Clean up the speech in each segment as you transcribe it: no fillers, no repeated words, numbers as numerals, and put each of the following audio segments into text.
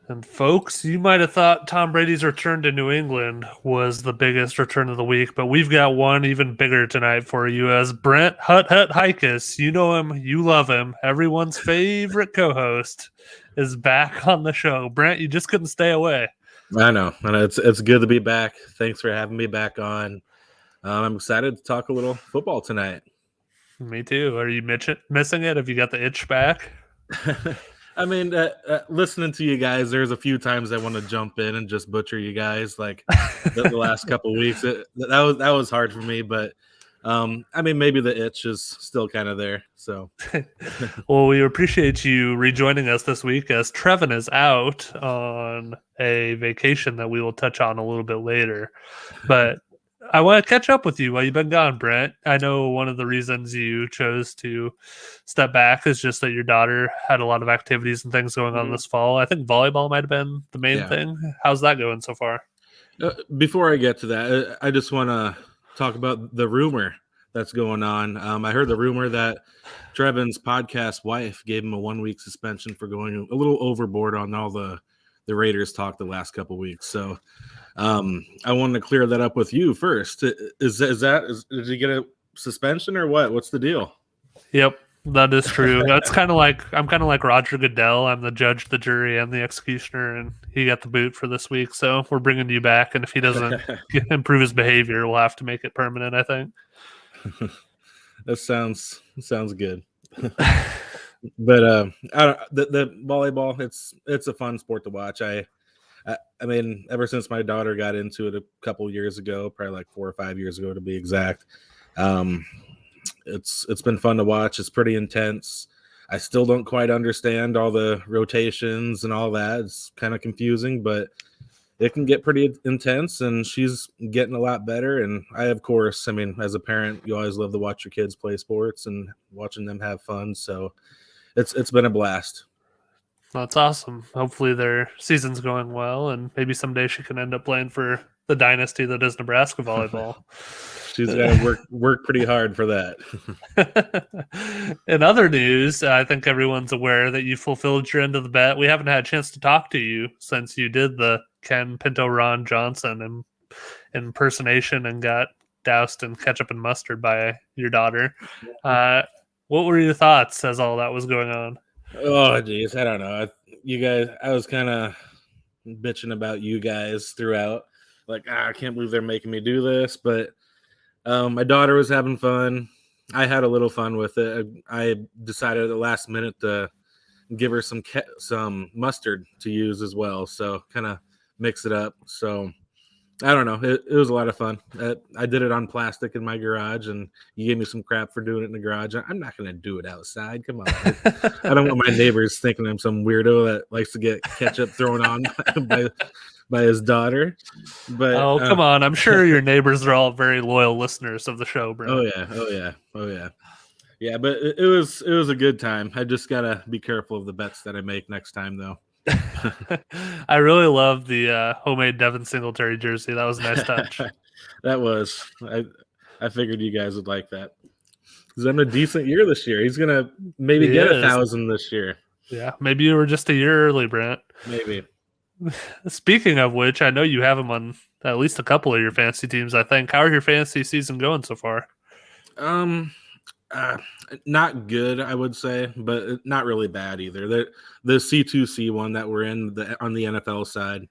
And folks, you might have thought Tom Brady's return to New England was the biggest return of the week, but we've got one even bigger tonight for you as Brent Hut Hut Hikus. You know him, you love him. Everyone's favorite co-host is back on the show. Brent, you just couldn't stay away. I know. It's good to be back. Thanks for having me back on. I'm excited to talk a little football tonight. Me too. Are you missing it? Have you got the itch back? I mean, listening to you guys, there's a few times I want to jump in and just butcher you guys. Like the last couple of weeks, that was hard for me. But I mean, maybe the itch is still kind of there. So, well, we appreciate you rejoining us this week as Trevin is out on a vacation that we will touch on a little bit later. But I want to catch up with you while you've been gone, Brent. I know one of the reasons you chose to step back is just that your daughter had a lot of activities and things going on this fall. I think volleyball might have been the main thing. How's that going so far? Before I get to that, I just want to talk about the rumor that's going on. I heard the rumor that Trevin's podcast wife gave him a 1-week suspension for going a little overboard on all the Raiders talk the last couple of weeks. So I wanted to clear that up with you first. Did you get a suspension or what? What's the deal? Yep, that is true. That's I'm kind of like Roger Goodell. I'm the judge, the jury, and the executioner, and he got the boot for this week. So we're bringing you back, and if he doesn't improve his behavior, we'll have to make it permanent, I think. That sounds good. But the volleyball, it's a fun sport to watch. I mean, ever since my daughter got into it a couple years ago, probably like 4 or 5 years ago to be exact, it's been fun to watch. It's pretty intense. I still don't quite understand all the rotations and all that. It's kind of confusing, but it can get pretty intense, and she's getting a lot better. And I, of course, I mean, as a parent, you always love to watch your kids play sports and watching them have fun. So it's been a blast. That's awesome. Hopefully their season's going well, and maybe someday she can end up playing for the dynasty that is Nebraska volleyball. She's got to work pretty hard for that. In other news, I think everyone's aware that you fulfilled your end of the bet. We haven't had a chance to talk to you since you did the Ken Pinto Ron Johnson impersonation and got doused in ketchup and mustard by your daughter. What were your thoughts as all that was going on? Oh, geez, I don't know. You guys, I was kind of bitching about you guys throughout. Like, I can't believe they're making me do this. But my daughter was having fun. I had a little fun with it. I decided at the last minute to give her some mustard to use as well. So kind of mix it up. So I don't know. It was a lot of fun. I did it on plastic in my garage, and you gave me some crap for doing it in the garage. I'm not going to do it outside. Come on. I don't want my neighbors thinking I'm some weirdo that likes to get ketchup thrown on by his daughter. But come on. I'm sure your neighbors are all very loyal listeners of the show, bro. Oh, yeah. Yeah, but it was a good time. I just got to be careful of the bets that I make next time, though. I really love the homemade Devin Singletary jersey. That was a nice touch. That was. I figured you guys would like that. He's having a decent year this year. He's gonna maybe get 1,000 this year. Yeah, maybe you were just a year early, Brent. Maybe. Speaking of which, I know you have him on at least a couple of your fantasy teams, I think. How are your fantasy season going so far? Not good, I would say, but not really bad either. The C2C one that we're in on the NFL side,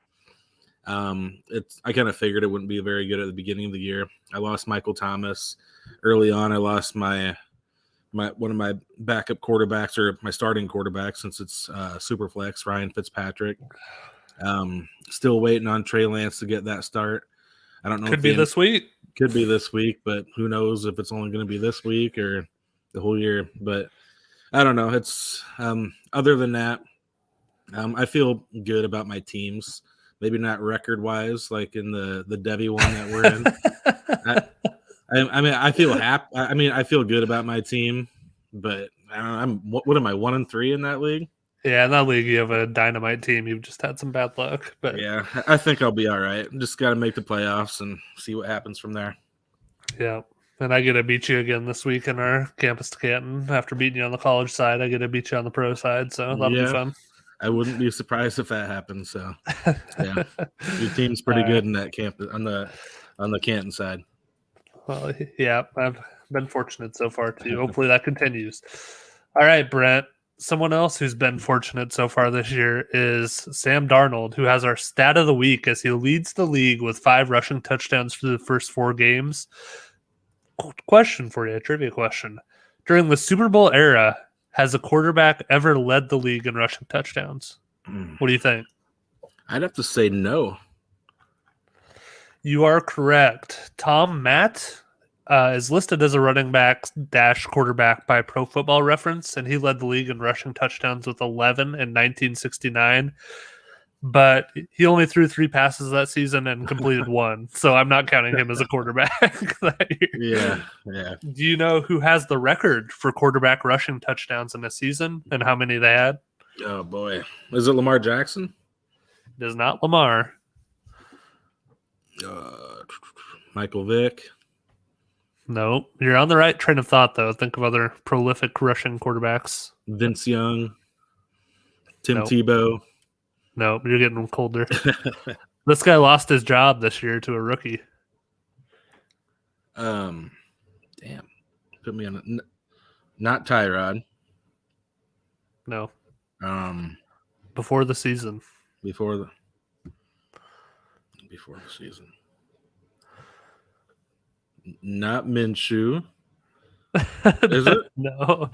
I kind of figured it wouldn't be very good at the beginning of the year. I lost Michael Thomas early on. I lost my one of my backup quarterbacks, or my starting quarterback, since it's Superflex, Ryan Fitzpatrick. Still waiting on Trey Lance to get that start. I don't know. Could be this week. Could be this week, but who knows if it's only going to be this week or the whole year. But I don't know. It's other than that, I feel good about my teams. Maybe not record-wise, like in the Devi one that we're in. I mean, I feel happy. I mean, I feel good about my team, but I don't know. What am I, 1-3 in that league? Yeah, in that league, you have a dynamite team. You've just had some bad luck. But yeah, I think I'll be all right. Just got to make the playoffs and see what happens from there. Yeah. And I get to beat you again this week in our campus to Canton. After beating you on the college side, I get to beat you on the pro side. So that'll be fun. I wouldn't be surprised if that happens. So yeah, your team's pretty good in that camp on the Canton side. Well, yeah, I've been fortunate so far too. Hopefully that continues. All right, Brent. Someone else who's been fortunate so far this year is Sam Darnold, who has our stat of the week as he leads the league with 5 rushing touchdowns for the first 4 games. Question for you, a trivia question. During the Super Bowl era, has a quarterback ever led the league in rushing touchdowns? What do you think? I'd have to say no. You are correct. Tom Matt is listed as a running back dash quarterback by Pro Football Reference, and he led the league in rushing touchdowns with 11 in 1969. But he only threw 3 passes that season and completed 1, so I'm not counting him as a quarterback that year. Yeah. Do you know who has the record for quarterback rushing touchdowns in a season and how many they had? Oh boy, is it Lamar Jackson? It is not Lamar. Michael Vick. No, you're on the right train of thought, though. Think of other prolific rushing quarterbacks. Vince Young. Tim Nope. Tebow. No, you're getting colder. This guy lost his job this year to a rookie. Damn. Put me on not Tyrod. No. Before the season. Before the season. Not Minshew. Is it? No.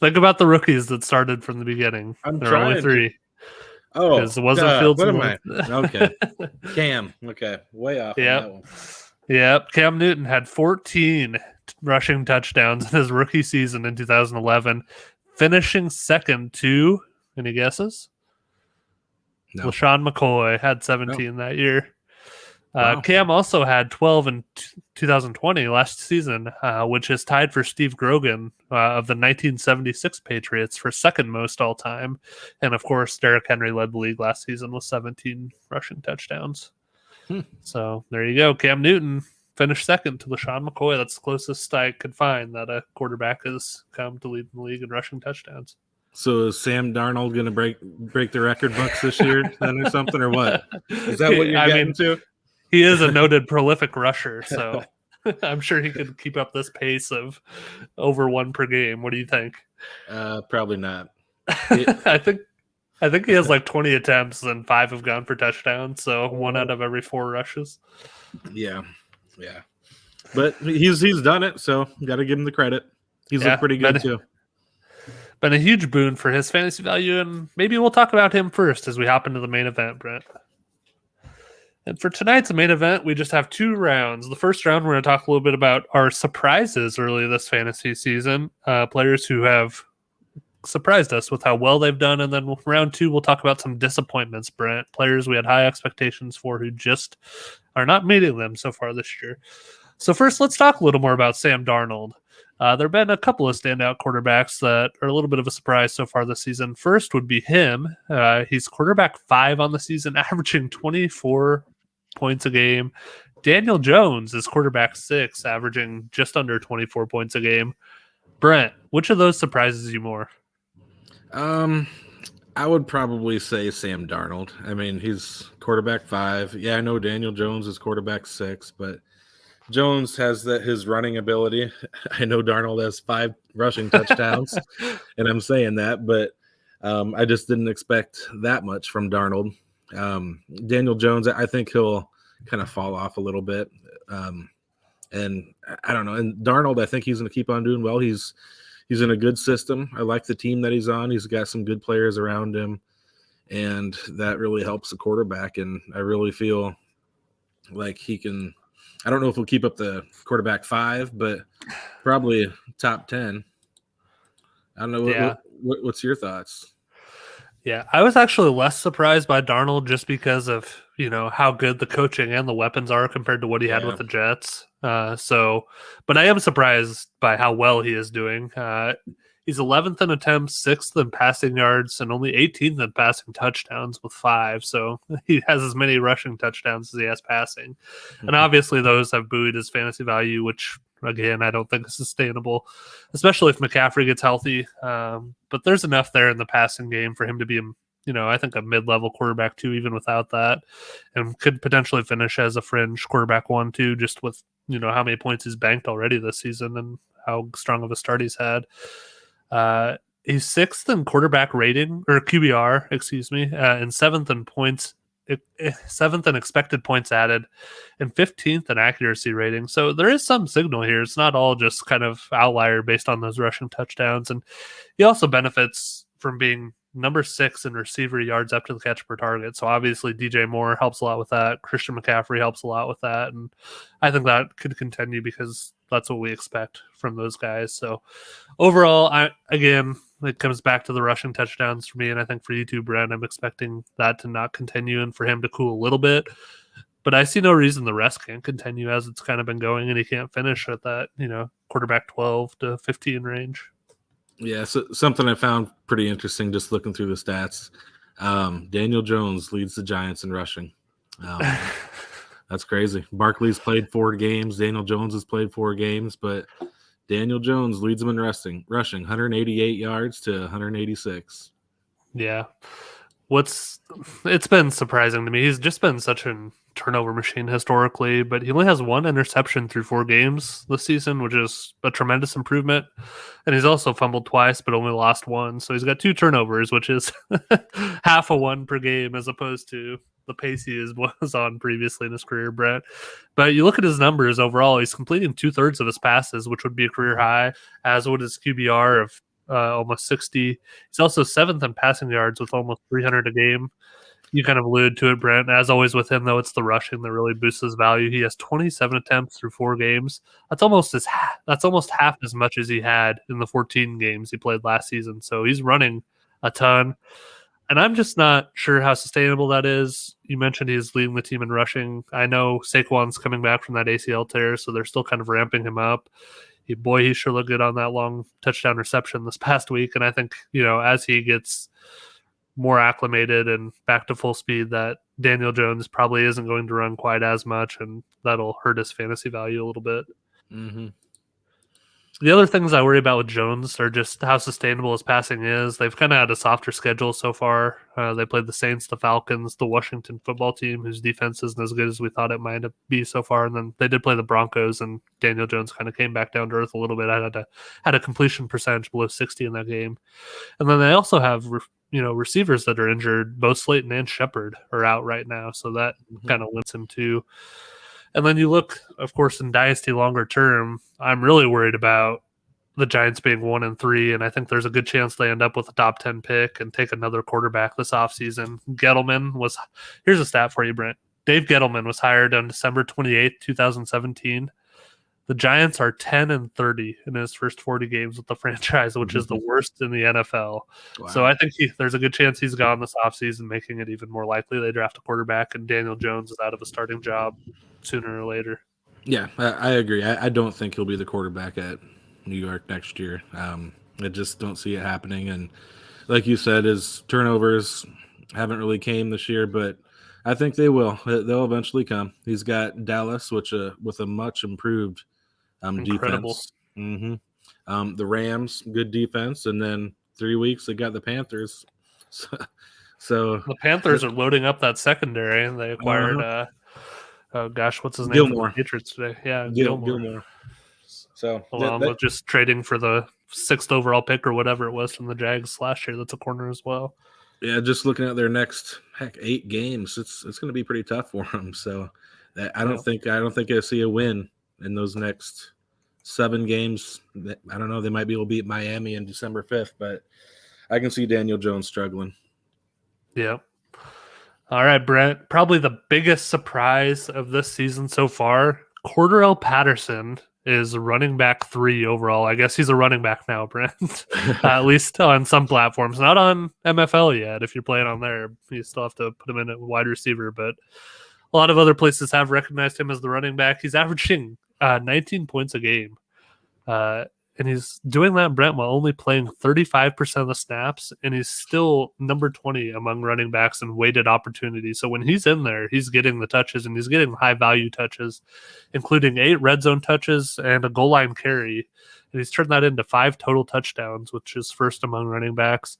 Think about the rookies that started from the beginning. There are only 3. Oh, it wasn't Fields. What am I? Okay. Cam. Okay. Way off on that one. Yep. Cam Newton had 14 rushing touchdowns in his rookie season in 2011, finishing second to, any guesses? No. LaShawn McCoy had 17 that year. Wow. Cam also had 12 in 2020 last season, which is tied for Steve Grogan of the 1976 Patriots for second most all time. And of course, Derrick Henry led the league last season with 17 rushing touchdowns. So there you go. Cam Newton finished second to LaShawn McCoy. That's the closest I could find that a quarterback has come to lead the league in rushing touchdowns. So is Sam Darnold going to break the record books this year then or something, or what? Is that what you're getting to? He is a noted prolific rusher, so I'm sure he could keep up this pace of over 1 per game. What do you think? Probably not. I think he has like 20 attempts and 5 have gone for touchdowns, so 1 out of every 4 rushes. Yeah. But he's done it, so got to give him the credit. He's looked pretty good too. Been a huge boon for his fantasy value, and maybe we'll talk about him first as we hop into the main event, Brent. And for tonight's main event, we just have 2 rounds. The first round, we're going to talk a little bit about our surprises early this fantasy season, players who have surprised us with how well they've done. And then round 2, we'll talk about some disappointments, Brent, players we had high expectations for who just are not meeting them so far this year. So first, let's talk a little more about Sam Darnold. There have been a couple of standout quarterbacks that are a little bit of a surprise so far this season. First would be him. He's quarterback 5 on the season, averaging 24 points a game. Daniel Jones is quarterback 6, averaging just under 24 points a game. Brent, which of those surprises you more? I would probably say Sam Darnold. I mean, he's quarterback 5. Yeah, I know Daniel Jones is quarterback 6, but Jones has his running ability. I know Darnold has 5 rushing touchdowns, and I'm saying that, but I just didn't expect that much from Darnold. Daniel Jones, I think he'll kind of fall off a little bit. And I don't know. And Darnold, I think he's going to keep on doing well. He's in a good system. I like the team that he's on. He's got some good players around him, and that really helps the quarterback. And I really feel like he can. I don't know if he'll keep up the quarterback 5, but probably top 10. I don't know. Yeah. What's your thoughts? Yeah, I was actually less surprised by Darnold just because of, how good the coaching and the weapons are compared to what he had with the Jets. But I am surprised by how well he is doing. He's 11th in attempts, 6th in passing yards, and only 18th in passing touchdowns with 5. So he has as many rushing touchdowns as he has passing. And obviously those have buoyed his fantasy value, which again, I don't think is sustainable, especially if McCaffrey gets healthy. But there's enough there in the passing game for him to be, I think a mid-level quarterback too, even without that, and could potentially finish as a fringe quarterback 1-2, just with how many points he's banked already this season and how strong of a start he's had. He's sixth in quarterback rating, or QBR, excuse me, and seventh in points, seventh in expected points added, and 15th in accuracy rating. So there is some signal here. It's not all just kind of outlier based on those rushing touchdowns. And he also benefits from being number 6 in receiver yards after the catch per target. So obviously DJ Moore helps a lot with that. Christian McCaffrey helps a lot with that. And I think that could continue because that's what we expect from those guys. So overall, it comes back to the rushing touchdowns for me, and I think for you too, Brent, I'm expecting that to not continue and for him to cool a little bit. But I see no reason the rest can't continue as it's kind of been going, and he can't finish at that, quarterback 12 to 15 range. Yeah, so something I found pretty interesting just looking through the stats. Daniel Jones leads the Giants in rushing. That's crazy. Barkley's played 4 games. Daniel Jones has played 4 games, but Daniel Jones leads them in rushing 188 yards to 186. Yeah. It's been surprising to me. He's just been such a turnover machine historically, but he only has 1 interception through 4 games this season, which is a tremendous improvement. And he's also fumbled twice, but only lost 1. So he's got 2 turnovers, which is half a 1 per game as opposed to the pace he was on previously in his career, Brett. But you look at his numbers overall, he's completing 2/3 of his passes, which would be a career high, as would his QBR of almost 60. He's also 7th in passing yards with almost 300 a game. You kind of alluded to it, Brent. As always with him, though, it's the rushing that really boosts his value. He has 27 attempts through 4 games. That's almost half as much as he had in the 14 games he played last season. So he's running a ton. And I'm just not sure how sustainable that is. You mentioned he's leading the team in rushing. I know Saquon's coming back from that ACL tear, so they're still kind of ramping him up. He sure looked good on that long touchdown reception this past week. And I think, as he gets more acclimated and back to full speed, that Daniel Jones probably isn't going to run quite as much, and that'll hurt his fantasy value a little bit. Mm-hmm. The other things I worry about with Jones are just how sustainable his passing is. They've kind of had a softer schedule so far. They played the Saints, the Falcons, the Washington football team, whose defense isn't as good as we thought it might be so far. And then they did play the Broncos, and Daniel Jones kind of came back down to earth a little bit. I had a completion percentage below 60 in that game. And then they also have receivers that are injured. Both Slayton and Shepard are out right now, so that kind of limits him too. And then you look, of course, in Dynasty longer term, I'm really worried about the Giants being 1-3, and I think there's a good chance they end up with a top 10 pick and take another quarterback this offseason. Here's a stat for you, Brent. Dave Gettleman was hired on December 28th, 2017. The Giants are 10-30 in his first 40 games with the franchise, which is the worst in the NFL. Wow. So I think there's a good chance he's gone this offseason, making it even more likely they draft a quarterback, and Daniel Jones is out of a starting job sooner or later. Yeah, I agree. I don't think he'll be the quarterback at New York next year. I just don't see it happening. And like you said, his turnovers haven't really came this year, but I think they will. They'll eventually come. He's got Dallas, with a much improved defense. Mm-hmm. The Rams, good defense, and then 3 weeks they got the Panthers. So the Panthers are loading up that secondary, and they acquired what's his name? Gilmore. For the Patriots today. Yeah, Gilmore. So along with just trading for the 6th overall pick or whatever it was from the Jags last year. That's a corner as well. Yeah, just looking at their next 8 games, it's going to be pretty tough for them. So I don't think I see a win in those next 7 games. I don't know. They might be able to beat Miami on December 5th, but I can see Daniel Jones struggling. Yeah. All right, Brent. Probably the biggest surprise of this season so far, Cordarrelle Patterson is running back 3 overall. I guess he's a running back now, Brent. At least on some platforms. Not on MFL yet. If you're playing on there, you still have to put him in at wide receiver. But a lot of other places have recognized him as the running back. He's averaging 19 points a game. And he's doing that, Brent, while only playing 35% of the snaps, and he's still number 20 among running backs in weighted opportunities. So when he's in there, he's getting the touches, and he's getting high-value touches, including 8 red zone touches and a goal line carry. And he's turned that into 5 total touchdowns, which is first among running backs.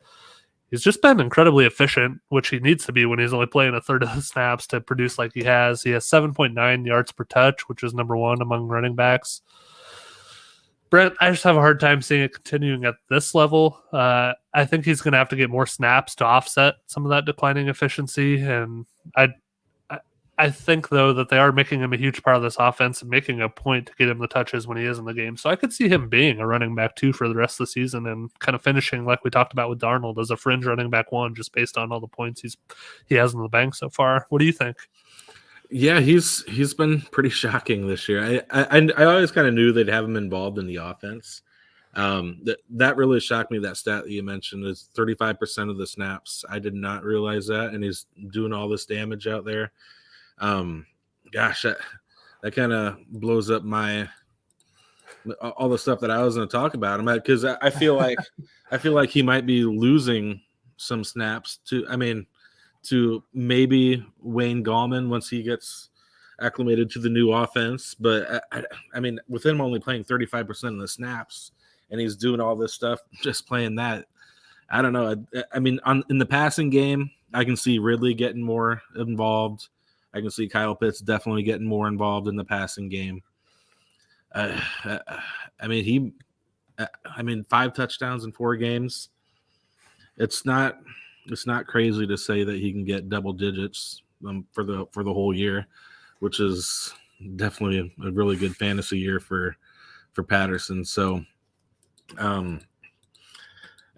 He's just been incredibly efficient, which he needs to be when he's only playing a third of the snaps to produce like he has. He has 7.9 yards per touch, which is number 1 among running backs. Brent, I just have a hard time seeing it continuing at this level. I think he's going to have to get more snaps to offset some of that declining efficiency. And I think, though, that they are making him a huge part of this offense and making a point to get him the touches when he is in the game. So I could see him being a running back 2 for the rest of the season and kind of finishing like we talked about with Darnold as a fringe running back 1, just based on all the points he has in the bank so far. What do you think? Yeah, he's been pretty shocking this year. I always kind of knew they'd have him involved in the offense. That really shocked me. That stat that you mentioned is 35% of the snaps. I did not realize that, and he's doing all this damage out there. Gosh, that kind of blows up all the stuff that I was going to talk about him, because I feel like he might be losing some snaps to maybe Wayne Gallman once he gets acclimated to the new offense. But I mean, with him only playing 35% of the snaps and he's doing all this stuff, just playing that, I don't know. I mean, in the passing game, I can see Ridley getting more involved. I can see Kyle Pitts definitely getting more involved in the passing game. I mean, 5 touchdowns in 4 games. It's not crazy to say that he can get double digits for the whole year, which is definitely a really good fantasy year for Patterson. So, I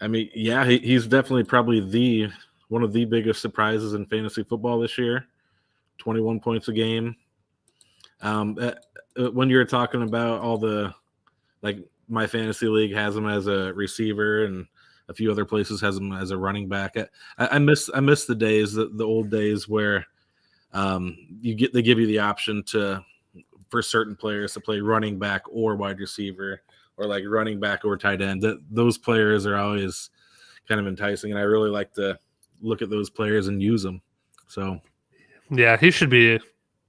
mean, yeah, he's definitely probably one of the biggest surprises in fantasy football this year. 21 points a game. When you're talking about all the, like, my fantasy league has him as a receiver and a few other places has him as a running back. I miss the days, the old days where they give you the option for certain players to play running back or wide receiver, or like running back or tight end. Those players are always kind of enticing, and I really like to look at those players and use them. So, yeah, he should be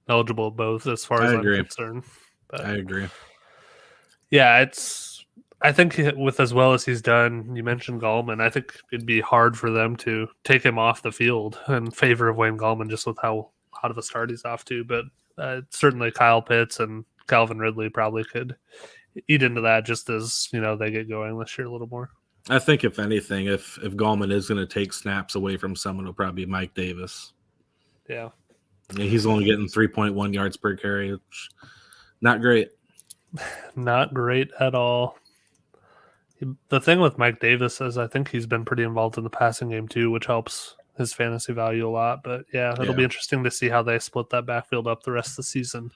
eligible both as far as I'm concerned. But I agree. Yeah, I think with as well as he's done, you mentioned Gallman, I think it'd be hard for them to take him off the field in favor of Wayne Gallman just with how hot of a start he's off to. But certainly Kyle Pitts and Calvin Ridley probably could eat into that just as, they get going this year a little more. I think if anything, if Gallman is going to take snaps away from someone, it'll probably be Mike Davis. Yeah. He's only getting 3.1 yards per carry, which not great. Not great at all. The thing with Mike Davis is I think he's been pretty involved in the passing game too, which helps his fantasy value a lot. But yeah, it'll be interesting to see how they split that backfield up the rest of the season.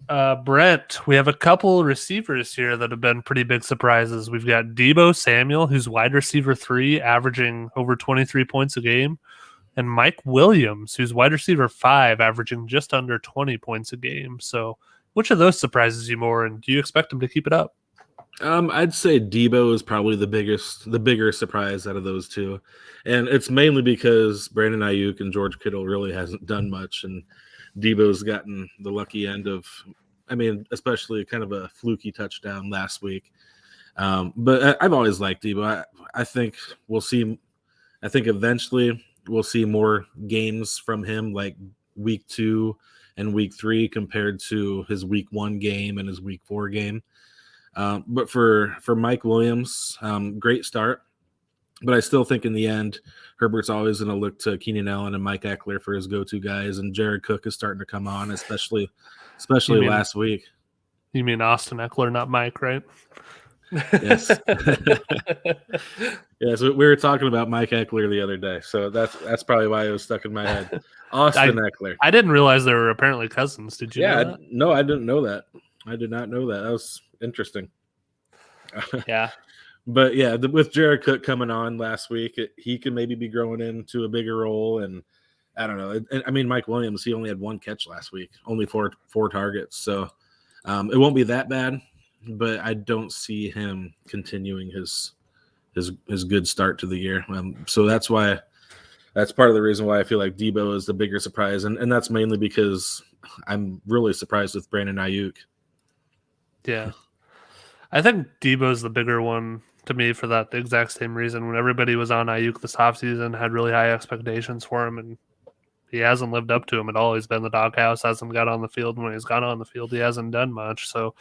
Brent, we have a couple receivers here that have been pretty big surprises. We've got Deebo Samuel, who's wide receiver 3, averaging over 23 points a game, and Mike Williams, who's wide receiver 5, averaging just under 20 points a game. So which of those surprises you more, and do you expect him to keep it up? I'd say Deebo is probably the bigger surprise out of those two. And it's mainly because Brandon Ayuk and George Kittle really hasn't done much, and Deebo's gotten the lucky end of, especially kind of a fluky touchdown last week. But I've always liked Deebo. I think eventually we'll see more games from him, like week 2 and week 3 compared to his week 1 game and his week 4 game. But for Mike Williams, great start. But I still think in the end, Herbert's always going to look to Keenan Allen and Mike Eckler for his go-to guys, and Jared Cook is starting to come on, especially last week. You mean Austin Eckler, not Mike, right? Yes. Yes, we were talking about Mike Eckler the other day, so that's probably why it was stuck in my head. Austin Eckler. I didn't realize they were apparently cousins. Did you know that? No, I didn't know that. I did not know that. That was interesting. Yeah. But yeah, with Jared Cook coming on last week, he could maybe be growing into a bigger role. And I don't know. Mike Williams, he only had 1 catch last week, only four targets. So it won't be that bad. but I don't see him continuing his good start to the year. So that's part of the reason why I feel like Debo is the bigger surprise, and that's mainly because I'm really surprised with Brandon Ayuk. Yeah. I think Debo's the bigger one to me for that exact same reason. When everybody was on Ayuk this offseason, had really high expectations for him, and he hasn't lived up to him at all. He's been in the doghouse, hasn't got on the field. When he's gone on the field, he hasn't done much. So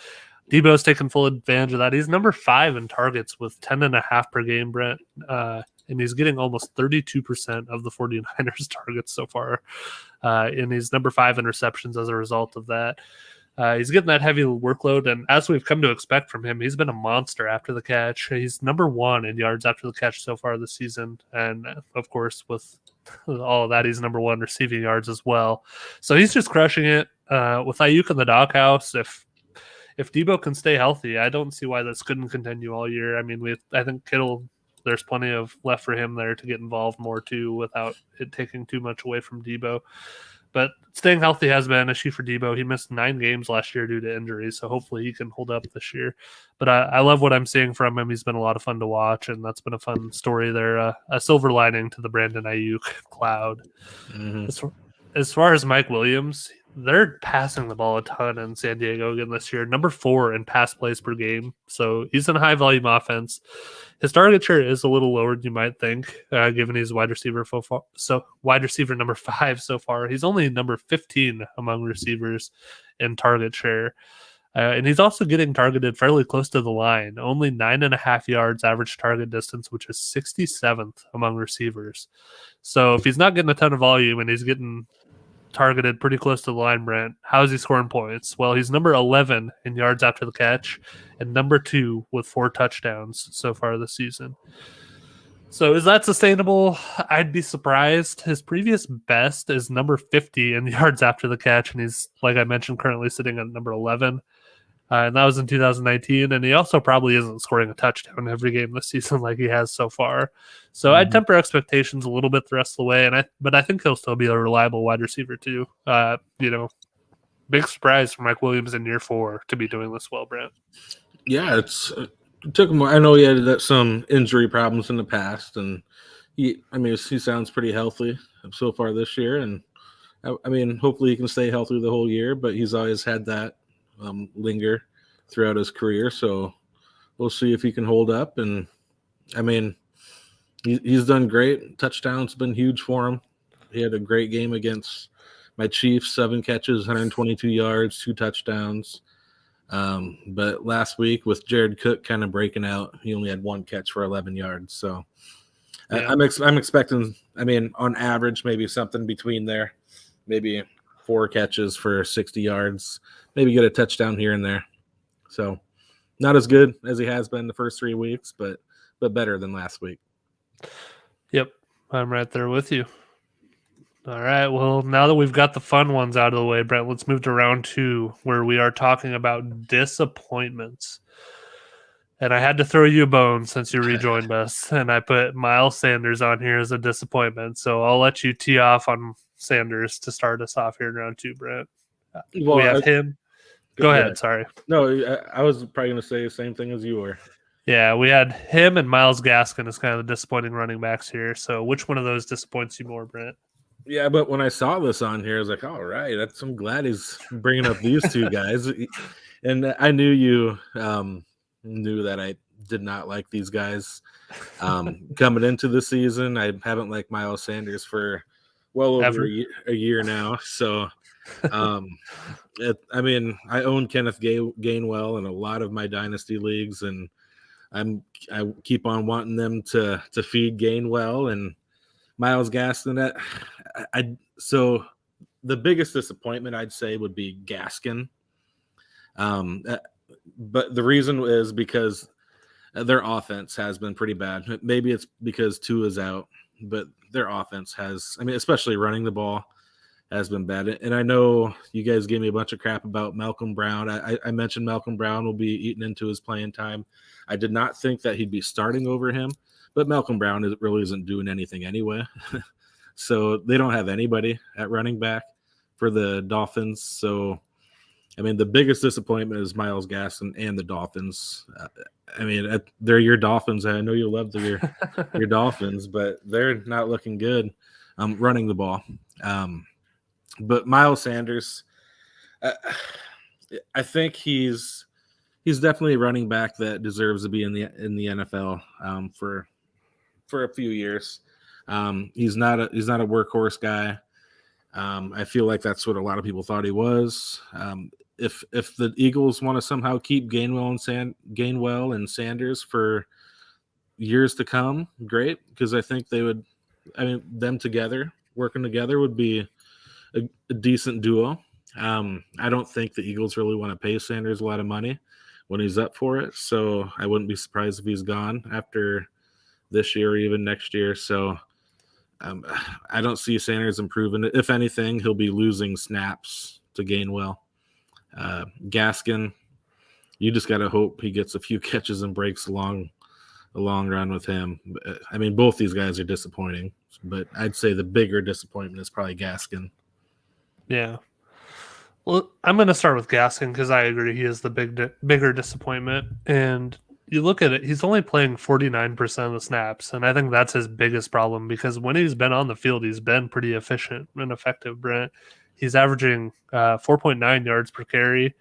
Debo's taken full advantage of that. He's number 5 in targets with 10.5 per game, Brent. And he's getting almost 32% of the 49ers targets so far. And he's number 5 in receptions as a result of that. He's getting that heavy workload, and as we've come to expect from him, he's been a monster after the catch. He's number 1 in yards after the catch so far this season, and of course, with all of that, he's number 1 receiving yards as well. So he's just crushing it. With Ayuk in the doghouse, if Debo can stay healthy, I don't see why this couldn't continue all year. I mean, I think Kittle, there's plenty of left for him there to get involved more too without it taking too much away from Debo. But staying healthy has been an issue for Debo. He missed 9 games last year due to injuries, so hopefully he can hold up this year. But I love what I'm seeing from him. He's been a lot of fun to watch, and that's been a fun story there. A silver lining to the Brandon Ayuk cloud. Mm-hmm. As far as Mike Williams, they're passing the ball a ton in San Diego again this year. Number 4 in pass plays per game. So he's in a high volume offense. His target share is a little lower than you might think, given he's wide receiver number 5 so far. He's only number 15 among receivers in target share. And he's also getting targeted fairly close to the line, only 9.5 yards average target distance, which is 67th among receivers. So if he's not getting a ton of volume and he's getting targeted pretty close to the line, Brent, how is he scoring points? Well, he's number 11 in yards after the catch and number 2 with 4 touchdowns so far this season. So is that sustainable? I'd be surprised. His previous best is number 50 in yards after the catch, and he's, like I mentioned, currently sitting at number 11. And that was in 2019, and he also probably isn't scoring a touchdown every game this season like he has so far. So I'd temper expectations a little bit the rest of the way, but I think he'll still be a reliable wide receiver too. Big surprise for Mike Williams in year 4 to be doing this well, Brent. Yeah, it took him. I know he had some injury problems in the past, and he sounds pretty healthy so far this year, and I mean, hopefully he can stay healthy the whole year. But he's always had that linger throughout his career, so we'll see if he can hold up. And I mean, he's done great. Touchdowns been huge for him. He had a great game against my Chiefs, 7 catches, 122 yards, 2 touchdowns. But last week with Jared Cook kind of breaking out, he only had 1 catch for 11 yards. So yeah. I'm expecting, I mean, on average, maybe something between there, maybe 4 catches for 60 yards, maybe get a touchdown here and there. So not as good as he has been the first 3 weeks, but better than last week. Yep, I'm right there with you. All right, well, now that we've got the fun ones out of the way, Brent, let's move to round 2, where we are talking about disappointments. And I had to throw you a bone since you rejoined us, and I put Miles Sanders on here as a disappointment. So I'll let you tee off on Sanders to start us off here in round 2, Brent. Well, we have him. Go ahead. Sorry. No, I was probably going to say the same thing as you were. Yeah, we had him and Myles Gaskin as kind of the disappointing running backs here. So which one of those disappoints you more, Brent? Yeah, but when I saw this on here, I was like, all right, I'm glad he's bringing up these 2 guys. And I knew you knew that I did not like these guys coming into the season. I haven't liked Miles Sanders for well over a year now. So, I own Kenneth Gainwell in a lot of my dynasty leagues, and I keep on wanting them to feed Gainwell and Myles Gaskin. So the biggest disappointment I'd say would be Gaskin. But the reason is because their offense has been pretty bad. Maybe it's because Tua is out, but their offense has, especially running the ball, has been bad. And I know you guys gave me a bunch of crap about Malcolm Brown. I mentioned Malcolm Brown will be eating into his playing time. I did not think that he'd be starting over him, but Malcolm Brown really isn't doing anything anyway. So they don't have anybody at running back for the Dolphins. So I mean, the biggest disappointment is Miles Gaskin and the Dolphins. I mean, they're your Dolphins. I know you love your Dolphins, but they're not looking good running the ball. But Miles Sanders, uh, I think he's definitely a running back that deserves to be in the NFL for a few years. He's not a workhorse guy. I feel like that's what a lot of people thought he was. If the Eagles want to somehow keep Gainwell and Sanders for years to come, great, because I think they would. I mean, them together, working together, would be a decent duo. I don't think the Eagles really want to pay Sanders a lot of money when he's up for it, so I wouldn't be surprised if he's gone after this year or even next year. So I don't see Sanders improving. If anything, he'll be losing snaps to Gainwell. Gaskin, you just got to hope he gets a few catches and breaks along the long run with him. I mean, both these guys are disappointing, but I'd say the bigger disappointment is probably Gaskin. Yeah. Well, I'm going to start with Gaskin because I agree he is the bigger disappointment. And you look at it, he's only playing 49% of the snaps. And I think that's his biggest problem because when he's been on the field, he's been pretty efficient and effective, Brent. He's averaging 4.9 yards per carry.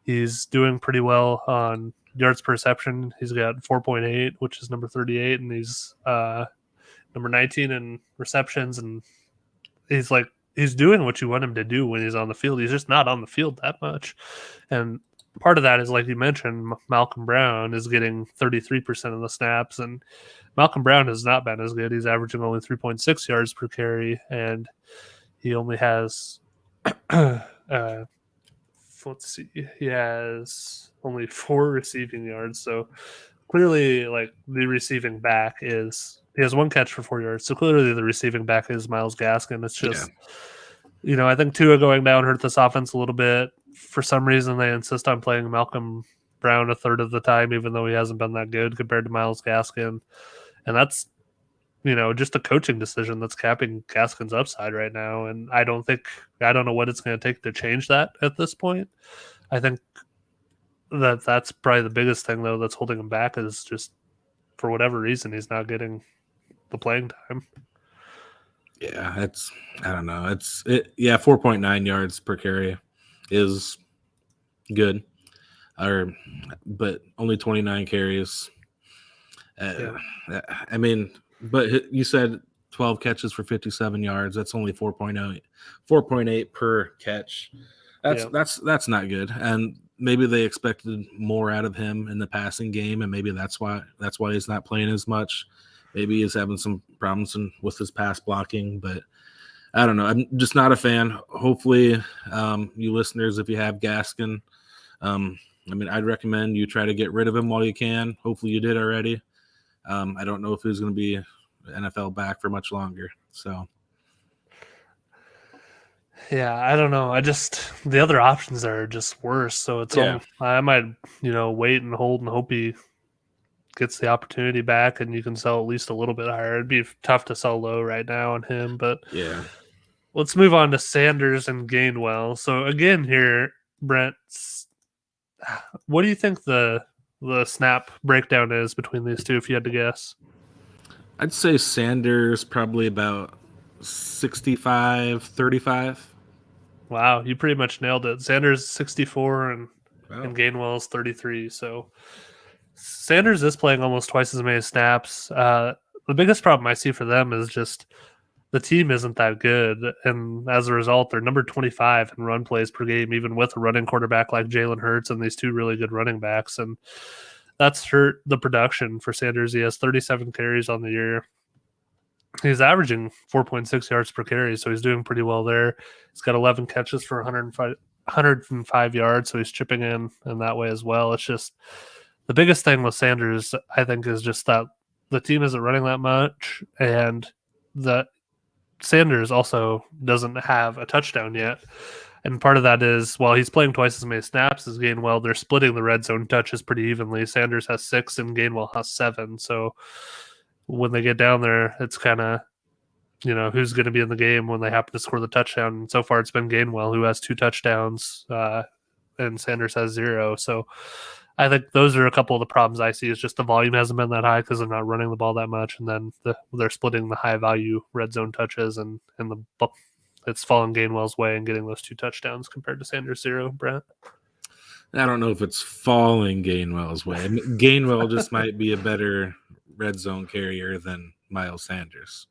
He's doing pretty well on yards per reception. He's got 4.8, which is number 38, and he's number 19 in receptions. And he's doing what you want him to do when he's on the field. He's just not on the field that much. And part of that is, like you mentioned, Malcolm Brown is getting 33% of the snaps, and Malcolm Brown has not been as good. He's averaging only 3.6 yards per carry, and he only has let's see, he has only 4 receiving yards. So clearly, like, the receiving back is, he has 1 catch for 4 yards. So clearly the receiving back is Myles Gaskin. It's just, I think Tua going down hurt this offense a little bit. For some reason, they insist on playing Malcolm Brown a third of the time, even though he hasn't been that good compared to Myles Gaskin. And that's, just a coaching decision that's capping Gaskin's upside right now. And I don't know what it's going to take to change that at this point. I think that's probably the biggest thing, though, that's holding him back is just, for whatever reason, he's not getting the playing time. Yeah, I don't know. 4.9 yards per carry is good. But only 29 carries. I mean, but you said 12 catches for 57 yards. That's only 4.8 per catch. That's not good. And maybe they expected more out of him in the passing game, and maybe that's why he's not playing as much. Maybe he's having some problems with his pass blocking, but I don't know. I'm just not a fan. Hopefully, you listeners, if you have Gaskin, I'd recommend you try to get rid of him while you can. Hopefully you did already. I don't know if he's going to be NFL back for much longer. So, yeah, I don't know. The other options are just worse. So I might, wait and hold and hope he gets the opportunity back and you can sell at least a little bit higher. It'd be tough to sell low right now on him, but yeah. Let's move on to Sanders and Gainwell. So again here, Brent, what do you think the snap breakdown is between these two if you had to guess? I'd say Sanders probably about 65-35. Wow, you pretty much nailed it. Sanders 64 and Gainwell's 33. So Sanders is playing almost twice as many snaps. The biggest problem I see for them is just the team isn't that good, and as a result, they're number 25 in run plays per game, even with a running quarterback like Jalen Hurts and these two really good running backs, and that's hurt the production for Sanders. He has 37 carries on the year. He's averaging 4.6 yards per carry, so he's doing pretty well there. He's got 11 catches for 105 yards, so he's chipping in that way as well. It's just the biggest thing with Sanders, I think, is just that the team isn't running that much, and that Sanders also doesn't have a touchdown yet. And part of that is, while he's playing twice as many snaps as Gainwell, they're splitting the red zone touches pretty evenly. Sanders has 6 and Gainwell has 7. So when they get down there, it's kind of, who's going to be in the game when they happen to score the touchdown. And so far, it's been Gainwell who has 2 touchdowns and Sanders has 0. So I think those are a couple of the problems I see. Is just the volume hasn't been that high because they're not running the ball that much, and then they're splitting the high value red zone touches, and it's fallen Gainwell's way and getting those 2 touchdowns compared to Sanders 0. Brent, I don't know if it's falling Gainwell's way. I mean, Gainwell just might be a better red zone carrier than Miles Sanders.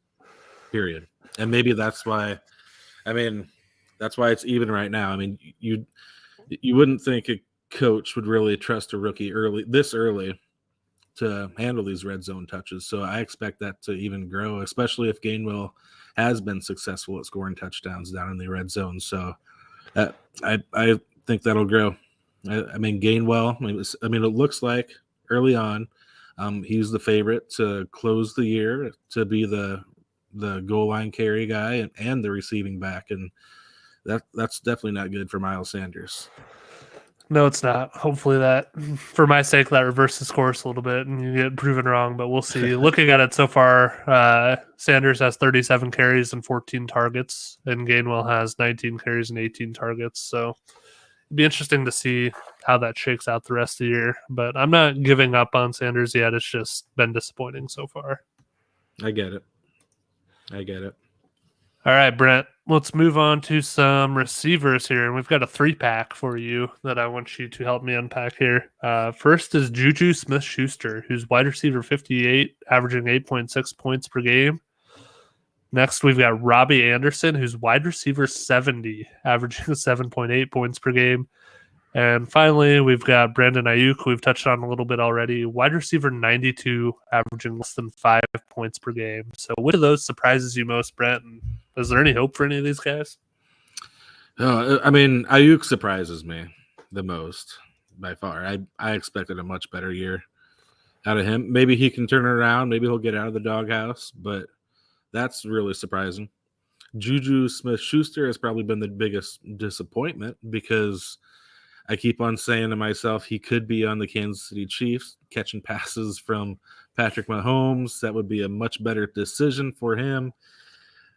Period. And maybe that's why. I mean, that's why it's even right now. I mean, you wouldn't think a coach would really trust a rookie this early to handle these red zone touches. So I expect that to even grow, especially if Gainwell has been successful at scoring touchdowns down in the red zone. So I think that'll grow. I mean, Gainwell, I mean, it looks like early on he's the favorite to close the year to be the goal line carry guy and the receiving back. And that's definitely not good for Miles Sanders. no, it's not. Hopefully that, for my sake, that reverses course a little bit and you get proven wrong, but we'll see. Looking at it so far, Sanders has 37 carries and 14 targets, and Gainwell has 19 carries and 18 targets. So it'd be interesting to see how that shakes out the rest of the year. But I'm not giving up on Sanders yet. It's just been disappointing so far. I get it. All right, Brent, let's move on to some receivers here. And we've got a 3-pack for you that I want you to help me unpack here. First is Juju Smith-Schuster, who's wide receiver 58, averaging 8.6 points per game. Next, we've got Robbie Anderson, who's wide receiver 70, averaging 7.8 points per game. And finally, we've got Brandon Ayuk, who we've touched on a little bit already, wide receiver 92, averaging less than 5 points per game. So which of those surprises you most, Brent? And is there any hope for any of these guys? I mean, Ayuk surprises me the most by far. I expected a much better year out of him. Maybe he can turn it around. Maybe he'll get out of the doghouse, but that's really surprising. Juju Smith-Schuster has probably been the biggest disappointment because I keep on saying to myself he could be on the Kansas City Chiefs catching passes from Patrick Mahomes. That would be a much better decision for him.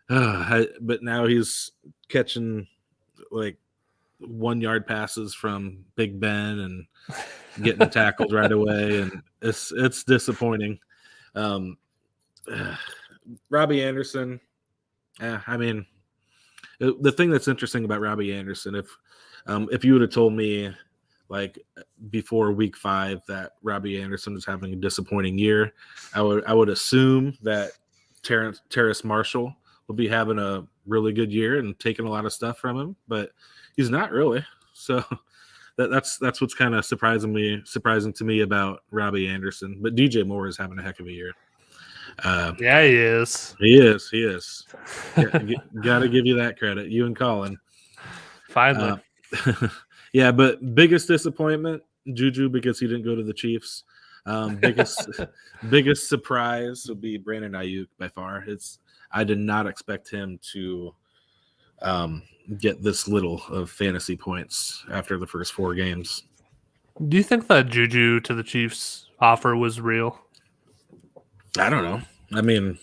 But now he's catching like 1-yard passes from Big Ben and getting tackled right away, and it's disappointing. Robbie Anderson, I mean, the thing that's interesting about Robbie Anderson, if you would have told me like before week 5 that Robbie Anderson was having a disappointing year, I would assume that Terrace Marshall will be having a really good year and taking a lot of stuff from him, but he's not really. So that's what's kind of surprising to me about Robbie Anderson. But DJ Moore is having a heck of a year. Yeah, he is. He is. Got to give you that credit, you and Colin. Finally. Yeah, but biggest disappointment, Juju, because he didn't go to the Chiefs. Biggest surprise would be Brandon Ayuk by far. I did not expect him to get this little of fantasy points after the first 4 games. Do you think that Juju to the Chiefs offer was real? I don't know. I mean,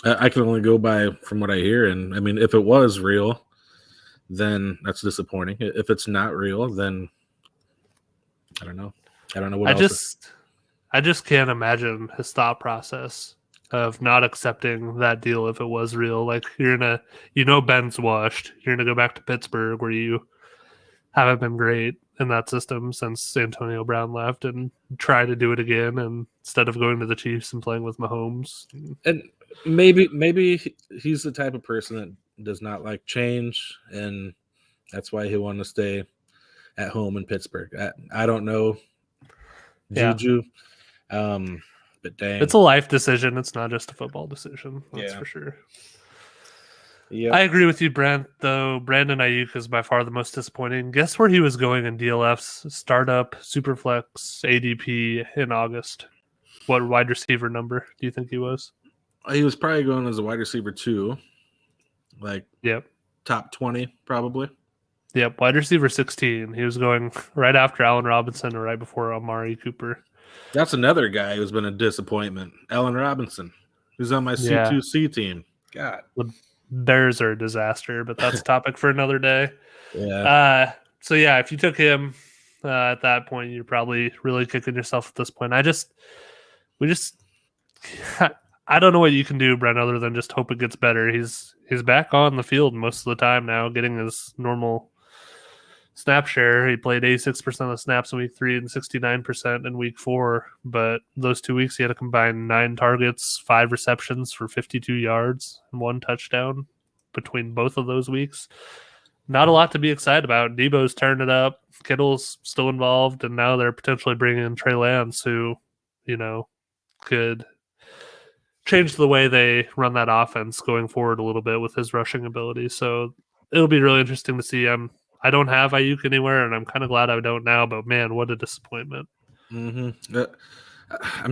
I can only go by from what I hear, and I mean, if it was real, then that's disappointing. If it's not real, then I don't know. I don't know what else. I just can't imagine his thought process of not accepting that deal if it was real. Like Ben's washed. You're gonna go back to Pittsburgh where you haven't been great in that system since Antonio Brown left, and try to do it again. And instead of going to the Chiefs and playing with Mahomes, and maybe he's the type of person that does not like change, and that's why he wanted to stay at home in Pittsburgh. I don't know, Juju. But dang, it's a life decision. It's not just a football decision. That's for sure. Yeah, I agree with you, Brent. Though Brandon Ayuk is by far the most disappointing. Guess where he was going in DLF's startup Superflex ADP in August? What wide receiver number do you think he was? He was probably going as a wide receiver 2, top 20 probably. Yep, wide receiver 16. He was going right after Allen Robinson or right before Amari Cooper. That's another guy who's been a disappointment. Allen Robinson, who's on my C2C team. God. The Bears are a disaster, but that's a topic for another day. Yeah. So yeah, if you took him at that point, you're probably really kicking yourself at this point. We just, I don't know what you can do, Brent, other than just hope it gets better. He's back on the field most of the time now, getting his normal snap share. He played 86% of the snaps in week 3 and 69% in week 4. But those 2 weeks, he had a combined 9 targets, 5 receptions for 52 yards, and 1 touchdown between both of those weeks. Not a lot to be excited about. Debo's turned it up. Kittle's still involved, and now they're potentially bringing in Trey Lance, who, could change the way they run that offense going forward a little bit with his rushing ability. So it'll be really interesting to see. I don't have Ayuk anywhere, and I'm kind of glad I don't now. But man, what a disappointment! I'm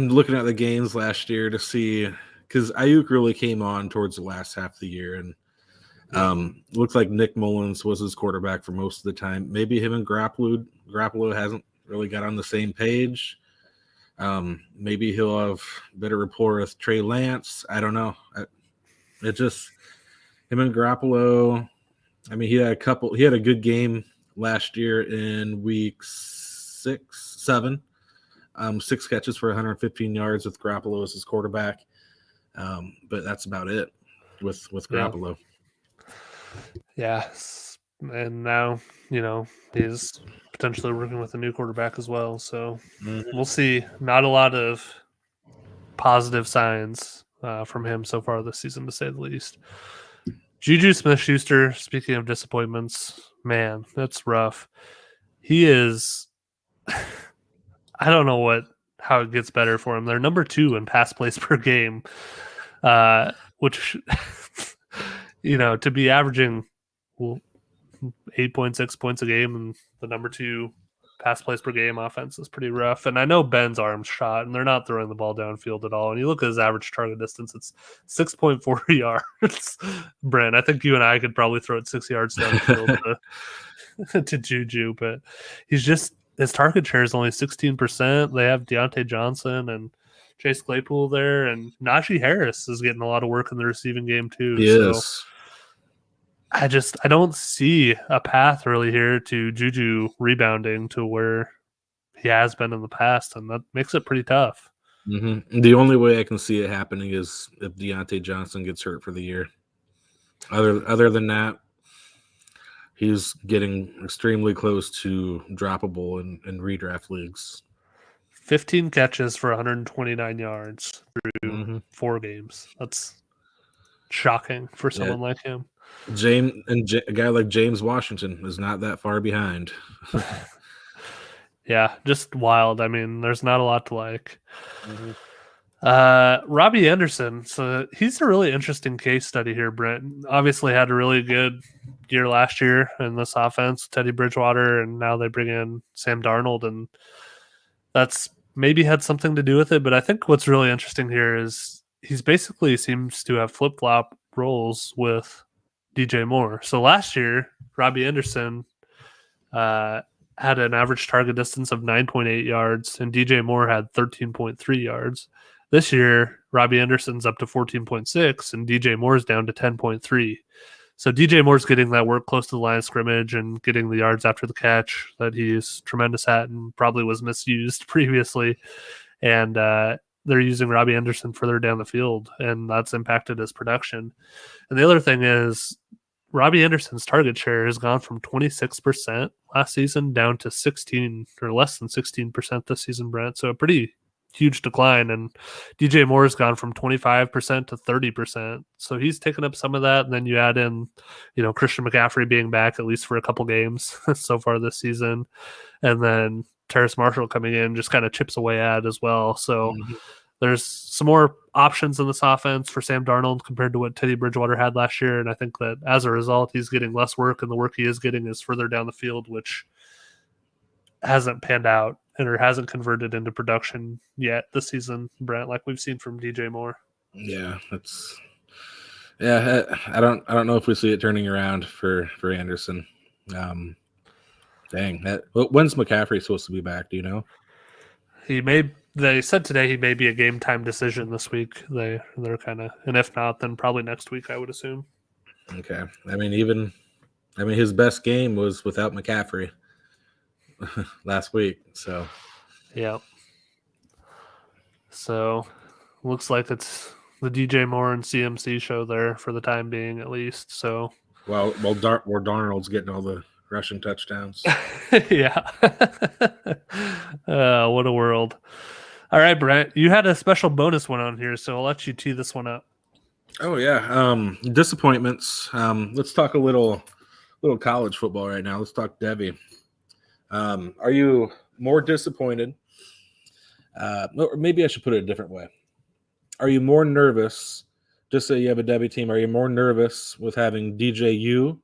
looking at the games last year to see, because Ayuk really came on towards the last half of the year, and looks like Nick Mullins was his quarterback for most of the time. Maybe him and Garoppolo hasn't really got on the same page. Maybe he'll have better rapport with Trey Lance. I don't know. It just, him and Garoppolo. I mean, he had a good game last year in week 7. 6 catches for 115 yards with Garoppolo as his quarterback. But that's about it with Garoppolo. Yeah. And now, he's potentially working with a new quarterback as well. So we'll see. Not a lot of positive signs from him so far this season, to say the least. Juju Smith-Schuster, speaking of disappointments, man, that's rough. He is I don't know how it gets better for him. They're number 2 in pass plays per game, which, to be averaging 8.6 points a game and the number 2 pass plays per game offense is pretty rough. And I know Ben's arm's shot, and they're not throwing the ball downfield at all. And you look at his average target distance, it's 6.4 yards. Brent, I think you and I could probably throw it 6 yards downfield to Juju, but his target share is only 16%. They have Deontay Johnson and Chase Claypool there, and Najee Harris is getting a lot of work in the receiving game too. Yes. So I don't see a path really here to Juju rebounding to where he has been in the past, and that makes it pretty tough. Mm-hmm. The only way I can see it happening is if Deontay Johnson gets hurt for the year. Other than that, he's getting extremely close to droppable in redraft leagues. 15 catches for 129 yards through 4 games. That's shocking for someone like him. A guy like James Washington is not that far behind. Yeah, just wild. I mean, there's not a lot to like. Robbie Anderson. So he's a really interesting case study here, Brent. Obviously had a really good year last year in this offense, Teddy Bridgewater, and now they bring in Sam Darnold, and that's maybe had something to do with it. But I think what's really interesting here is he's basically seems to have flip-flop roles with DJ Moore. So last year, Robbie Anderson had an average target distance of 9.8 yards, and DJ Moore had 13.3 yards. This year, Robbie Anderson's up to 14.6, and DJ Moore's down to 10.3. So DJ Moore's getting that work close to the line of scrimmage and getting the yards after the catch that he's tremendous at and probably was misused previously. And they're using Robbie Anderson further down the field, and that's impacted his production. And the other thing is Robbie Anderson's target share has gone from 26% last season down to 16 or less than 16% this season, Brent. So a pretty huge decline. And DJ Moore's gone from 25% to 30%. So he's taken up some of that. And then you add in, Christian McCaffrey being back at least for a couple games so far this season. And then Terrace Marshall coming in just kind of chips away at as well. So there's some more options in this offense for Sam Darnold compared to what Teddy Bridgewater had last year. And I think that as a result, he's getting less work, and the work he is getting is further down the field, which hasn't panned out or hasn't converted into production yet this season, Brent, like we've seen from DJ Moore. Yeah, I don't know if we see it turning around for Anderson. When's McCaffrey supposed to be back? Do you know? They said today he may be a game time decision this week. They're kind of, and if not, then probably next week, I would assume. Okay. I mean, even I mean, his best game was without McCaffrey last week. So, Yeah. So looks like it's the DJ Moore and CMC show there for the time being, at least. So, Darnold's getting all the rushing touchdowns. yeah. What a world. All right, Brent, you had a special bonus one on here, so I'll let you tee this one up. Oh yeah, disappointments. Let's talk a little college football right now. Let's talk Devy. Are you more disappointed? Or maybe I should put it a different way. Are you more nervous? Just say you have a Devy team. Are you more nervous with having DJU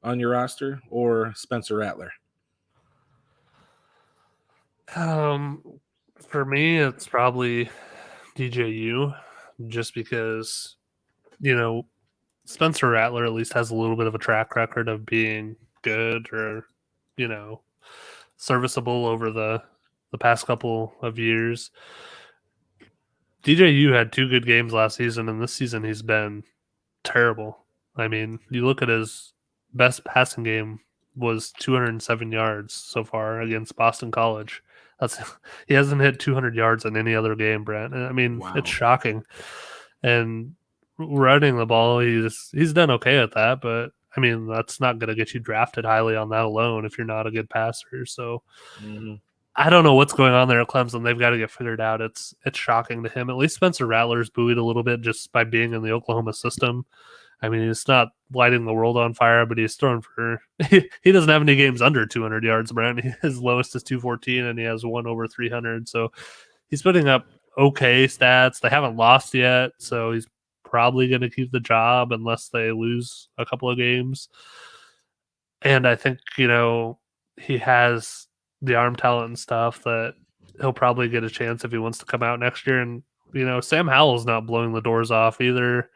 on your roster or Spencer Rattler? For me, it's probably DJU, just because, you know, Spencer Rattler at least has a little bit of a track record of being good or, you know, serviceable over the past couple of years. DJU had 2 good games last season, and this season he's been terrible. I mean, you look at his best passing game was 207 yards so far against Boston College. That's he hasn't hit 200 yards in any other game, Brent. I mean, it's Wow. shocking. And running the ball, he's done okay at that, but I mean, that's not going to get you drafted highly on that alone if you're not a good passer. So I don't know what's going on there at Clemson. They've got to get figured out. It's shocking to him. At least Spencer Rattler's buoyed a little bit just by being in the Oklahoma system. I mean, he's not lighting the world on fire, but he's thrown for he doesn't have any games under 200 yards, Brent. His lowest is 214, and he has one over 300. So he's putting up okay stats. They haven't lost yet, so he's probably going to keep the job unless they lose a couple of games. And I think, he has the arm talent and stuff that he'll probably get a chance if he wants to come out next year. And, Sam Howell's not blowing the doors off either.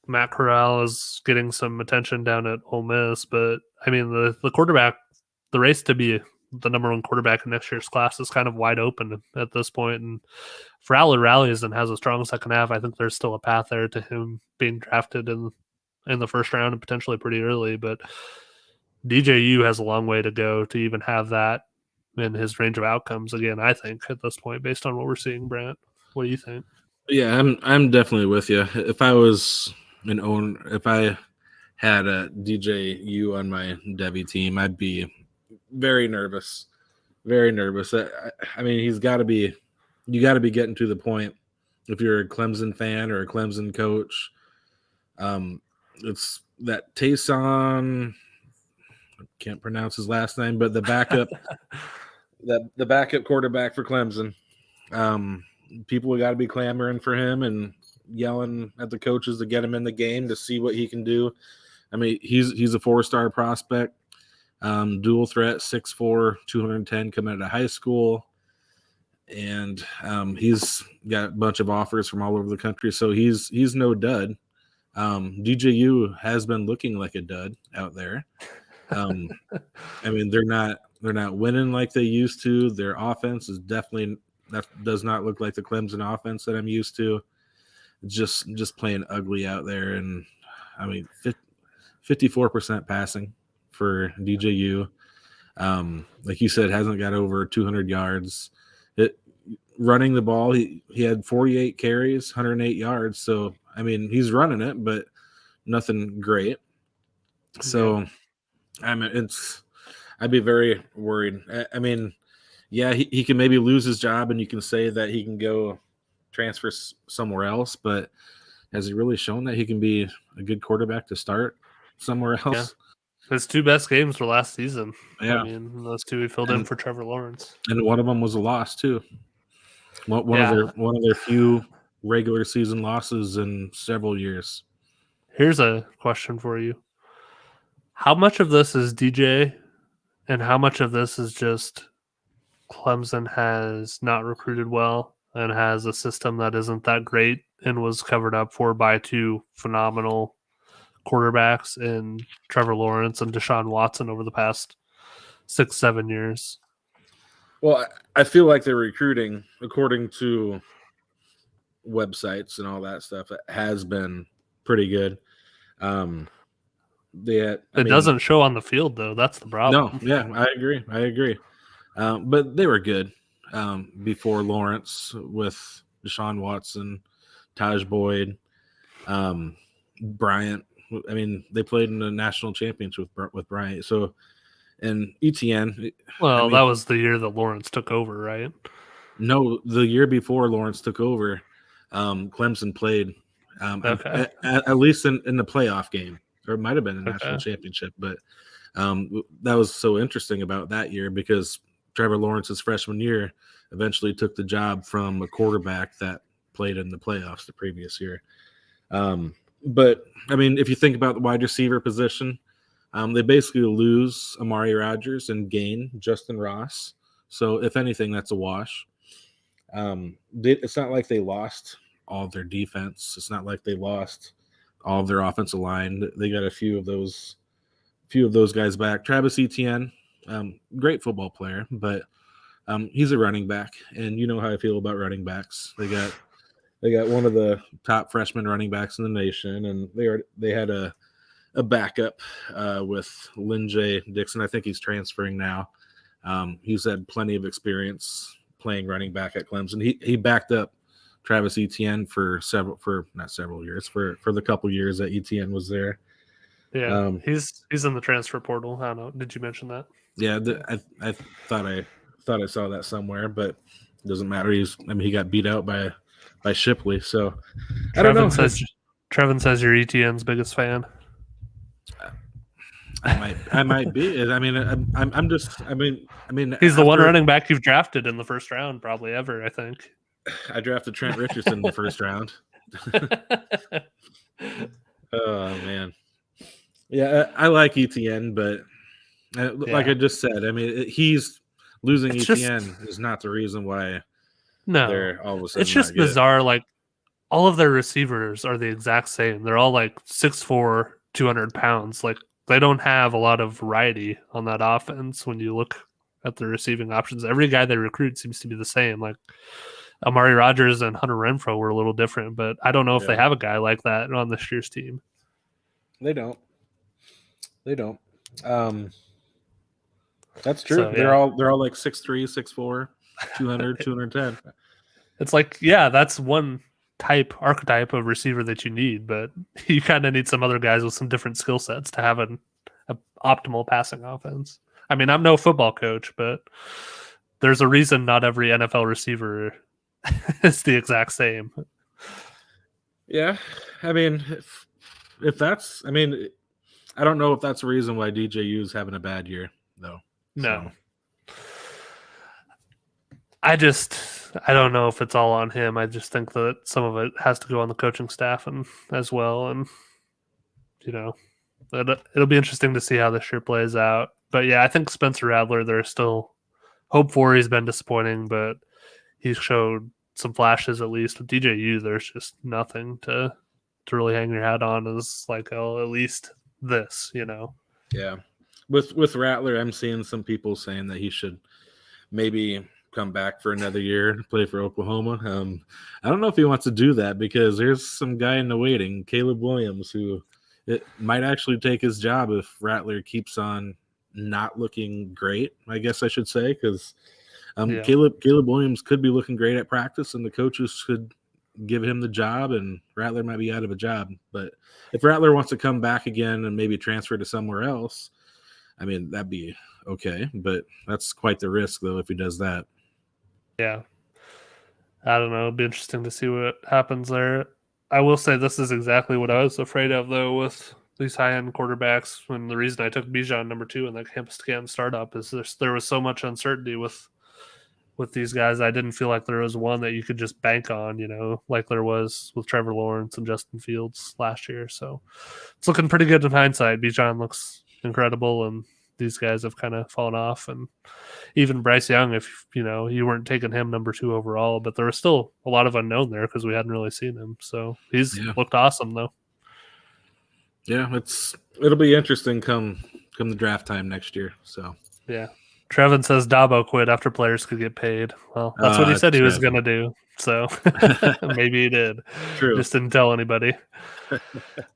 Matt Corral is getting some attention down at Ole Miss, but I mean, the quarterback, the race to be the number one quarterback in next year's class is kind of wide open at this point. And if Rattler rallies and has a strong second half, I think there's still a path there to him being drafted in the first round and potentially pretty early. But DJU has a long way to go to even have that in his range of outcomes again, I think, at this point, based on what we're seeing. Brant, what do you think? Yeah, I'm definitely with you. If I was if I had a DJU on my Devy team, I'd be very nervous. Very nervous. I mean, you got to be getting to the point if you're a Clemson fan or a Clemson coach. It's that Taysom, I can't pronounce his last name, but the backup, the backup quarterback for Clemson. People got to be clamoring for him and yelling at the coaches to get him in the game to see what he can do. I mean, he's a 4-star prospect, dual threat, 6'4", 210, coming out of high school, and he's got a bunch of offers from all over the country. So he's no dud. DJU has been looking like a dud out there. I mean, they're not winning like they used to. Their offense is definitely that does not look like the Clemson offense that I'm used to. Just playing ugly out there. And I mean, 54% passing for DJU. Like you said, hasn't got over 200 yards. Running the ball, he had 48 carries, 108 yards. So I mean, he's running it, but nothing great. So yeah. I mean, I'd be very worried. I mean, yeah, he can maybe lose his job, and you can say that he can go transfer somewhere else, but has he really shown that he can be a good quarterback to start somewhere else? Yeah. His 2 best games were last season. Yeah. I mean, those 2 he filled in for Trevor Lawrence. And one of them was a loss, too. One of their few regular season losses in several years. Here's a question for you. How much of this is DJ and how much of this is just Clemson has not recruited well and has a system that isn't that great and was covered up for by 2 phenomenal quarterbacks in Trevor Lawrence and Deshaun Watson over the past 6-7 years? Well, I feel like they're recruiting, according to websites and all that stuff, it has been pretty good. they had, I It mean, doesn't show on the field though. That's the no, problem. yeah, I agree. But they were good before Lawrence with Deshaun Watson, Taj Boyd, Bryant. I mean, they played in the national championship with Bryant. So, and ETN. I Well, mean, that was the year that Lawrence took over, right? no, the year before Lawrence took over, Clemson played Okay. at least in the playoff game, or it might have been a national Okay. championship. But that was so interesting about that year because Trevor Lawrence's freshman year eventually took the job from a quarterback that played in the playoffs the previous year. But I mean, if you think about the wide receiver position, they basically lose Amari Rodgers and gain Justin Ross. So if anything, that's a wash. It's not like they lost all of their defense. It's not like they lost all of their offensive line. They got a few of those guys back. Travis Etienne, great football player, but he's a running back, and you know how I feel about running backs. They got one of the top freshman running backs in the nation, and they had a backup with Lynn J. Dixon. I think he's transferring now. He's had plenty of experience playing running back at Clemson. He backed up Travis Etienne for not several years, for the couple years that Etienne was there. Yeah, he's in the transfer portal. I don't know. Did you mention that? Yeah, I thought I saw that somewhere, but it doesn't matter. He got beat out by Shipley, so I don't know. Trevin says you're ETN's biggest fan. I might be. I mean, I'm just. I mean, He's the one running back you've drafted in the first round, probably ever. I think. I drafted Trent Richardson in the first round. Oh man, yeah, I like ETN, but like I just said, I mean, he's losing ETN is not the reason why. No, they're all of a sudden it's just bizarre. Like all of their receivers are the exact same. They're all like 6'4", 200 pounds. Like they don't have a lot of variety on that offense. When you look at the receiving options, every guy they recruit seems to be the same. Like Amari Rodgers and Hunter Renfrow were a little different, but I don't know if they have a guy like that on this year's team. They don't. That's true. So, they're all like 6'3", 6'4", 200, 210. It's like, yeah, that's one archetype of receiver that you need, but you kind of need some other guys with some different skill sets to have an optimal passing offense. I mean, I'm no football coach, but there's a reason not every NFL receiver is the exact same. Yeah, I mean, if that's, I mean, I don't know if that's the reason why DJU is having a bad year, though. No. So. I don't know if it's all on him. I just think that some of it has to go on the coaching staff and as well. And, you know, it'll be interesting to see how this year plays out. But yeah, I think Spencer Rattler, there's still hope for. He's been disappointing, but he's showed some flashes at least. With DJU, there's just nothing to really hang your hat on as like, oh, at least this, you know? Yeah. With Rattler, I'm seeing some people saying that he should maybe come back for another year to play for Oklahoma. I don't know if he wants to do that because there's some guy in the waiting, Caleb Williams, who it might actually take his job if Rattler keeps on not looking great, I guess I should say, because Caleb Williams could be looking great at practice and the coaches could give him the job and Rattler might be out of a job. But if Rattler wants to come back again and maybe transfer to somewhere else, I mean, that'd be okay, but that's quite the risk, though, if he does that. Yeah. I don't know. It'll be interesting to see what happens there. I will say this is exactly what I was afraid of, though, with these high-end quarterbacks. And the reason I took Bijan number 2 in that Campus Can startup is there was so much uncertainty with these guys. I didn't feel like there was one that you could just bank on, you know, like there was with Trevor Lawrence and Justin Fields last year. So it's looking pretty good in hindsight. Bijan looks incredible, and these guys have kind of fallen off. And even Bryce Young, if you know, you weren't taking him number 2 overall, but there was still a lot of unknown there because we hadn't really seen him. So he's looked awesome though. Yeah, it'll be interesting come the draft time next year. So yeah. Trevin says Dabo quit after players could get paid. Well, that's what he said he was going to do. So maybe he did. True. Just didn't tell anybody.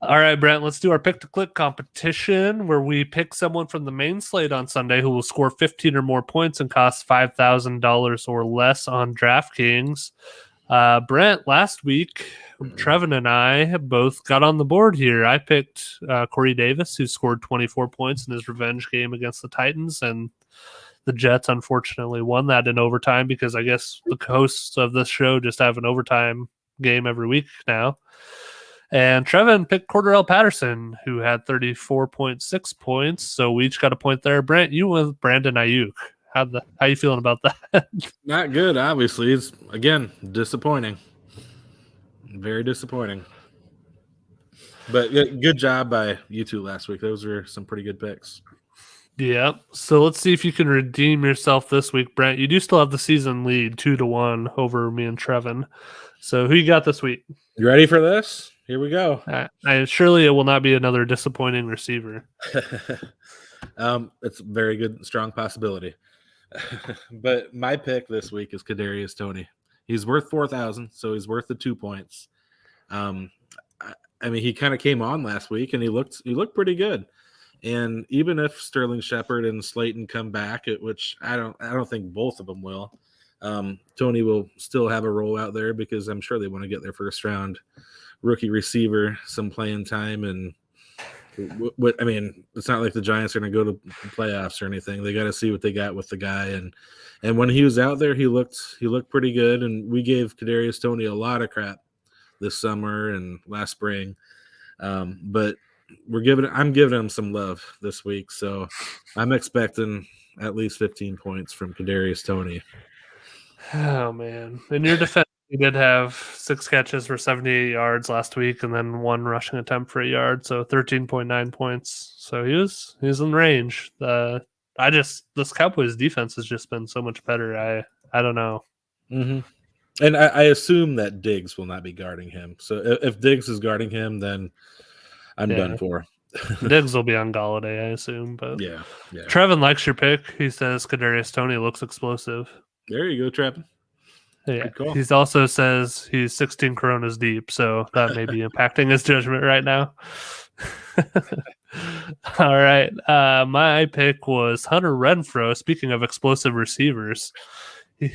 All right, Brent, let's do our pick to click competition where we pick someone from the main slate on Sunday who will score 15 or more points and cost $5,000 or less on DraftKings. Brent, last week, Trevin and I both got on the board here. I picked Corey Davis, who scored 24 points in his revenge game against the Titans, and the Jets unfortunately won that in overtime because I guess the hosts of this show just have an overtime game every week now. And Trevin picked Cordarrelle Patterson, who had 34.6 points. So we each got a point there. Brent, you went with Brandon Ayuk. How you feeling about that? Not good, obviously. It's, again, disappointing. Very disappointing. But good job by you two last week. Those were some pretty good picks. Yeah. So let's see if you can redeem yourself this week, Brent. You do still have the season lead 2-1 over me and Trevin. So who you got this week? You ready for this? Here we go. Surely it will not be another disappointing receiver. It's a very good, strong possibility. But my pick this week is Kadarius Toney. He's worth 4,000, so he's worth the 2 points. I mean, he kind of came on last week and he looked pretty good. And even if Sterling Shepard and Slayton come back, which I don't think both of them will, Toney will still have a role out there because I'm sure they want to get their first round rookie receiver some playing time. And I mean, it's not like the Giants are going to go to playoffs or anything. They got to see what they got with the guy. And when he was out there, he looked pretty good. And we gave Kadarius Toney a lot of crap this summer and last spring. But I'm giving him some love this week. So I'm expecting at least 15 points from Kadarius Toney. Oh, man. In your defense, he did have 6 catches for 78 yards last week and then 1 rushing attempt for a yard, so 13.9 points. So he was in range. This Cowboys defense has just been so much better. I don't know. Mm-hmm. And I assume that Diggs will not be guarding him. So if Diggs is guarding him, then I'm done for. Diggs will be on Galladay, I assume. But yeah. Trevin likes your pick. He says Kadarius Toney looks explosive. There you go, Trevin. Yeah. He also says he's 16 Coronas deep, so that may be impacting his judgment right now. All right. My pick was Hunter Renfrow. Speaking of explosive receivers, he's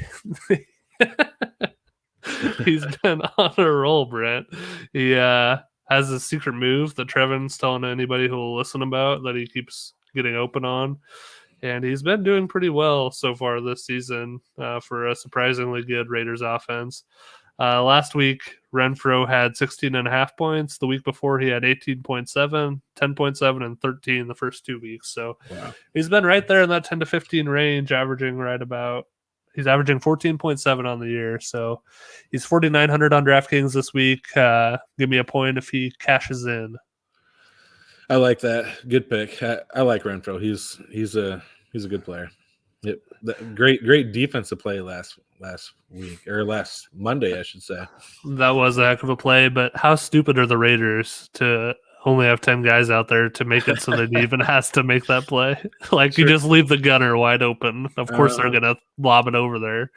been on a roll, Brent. He has a secret move that Trevin's telling anybody who will listen about that he keeps getting open on. And he's been doing pretty well so far this season for a surprisingly good Raiders offense. Last week, Renfrow had 16.5 points. The week before, he had 18.7, 10.7, and 13 the first 2 weeks. So He's been right there in that 10 to 15 range, he's averaging 14.7 on the year. So he's 4,900 on DraftKings this week. Give me a point if he cashes in. I like that. Good pick. I like Renfrow. He's a good player. Great defensive play last week or last Monday, I should say. That was a heck of a play, but how stupid are the Raiders to only have 10 guys out there to make it so that he even has to make that play? Like, you just leave the gunner wide open. Of course they're going to lob it over there.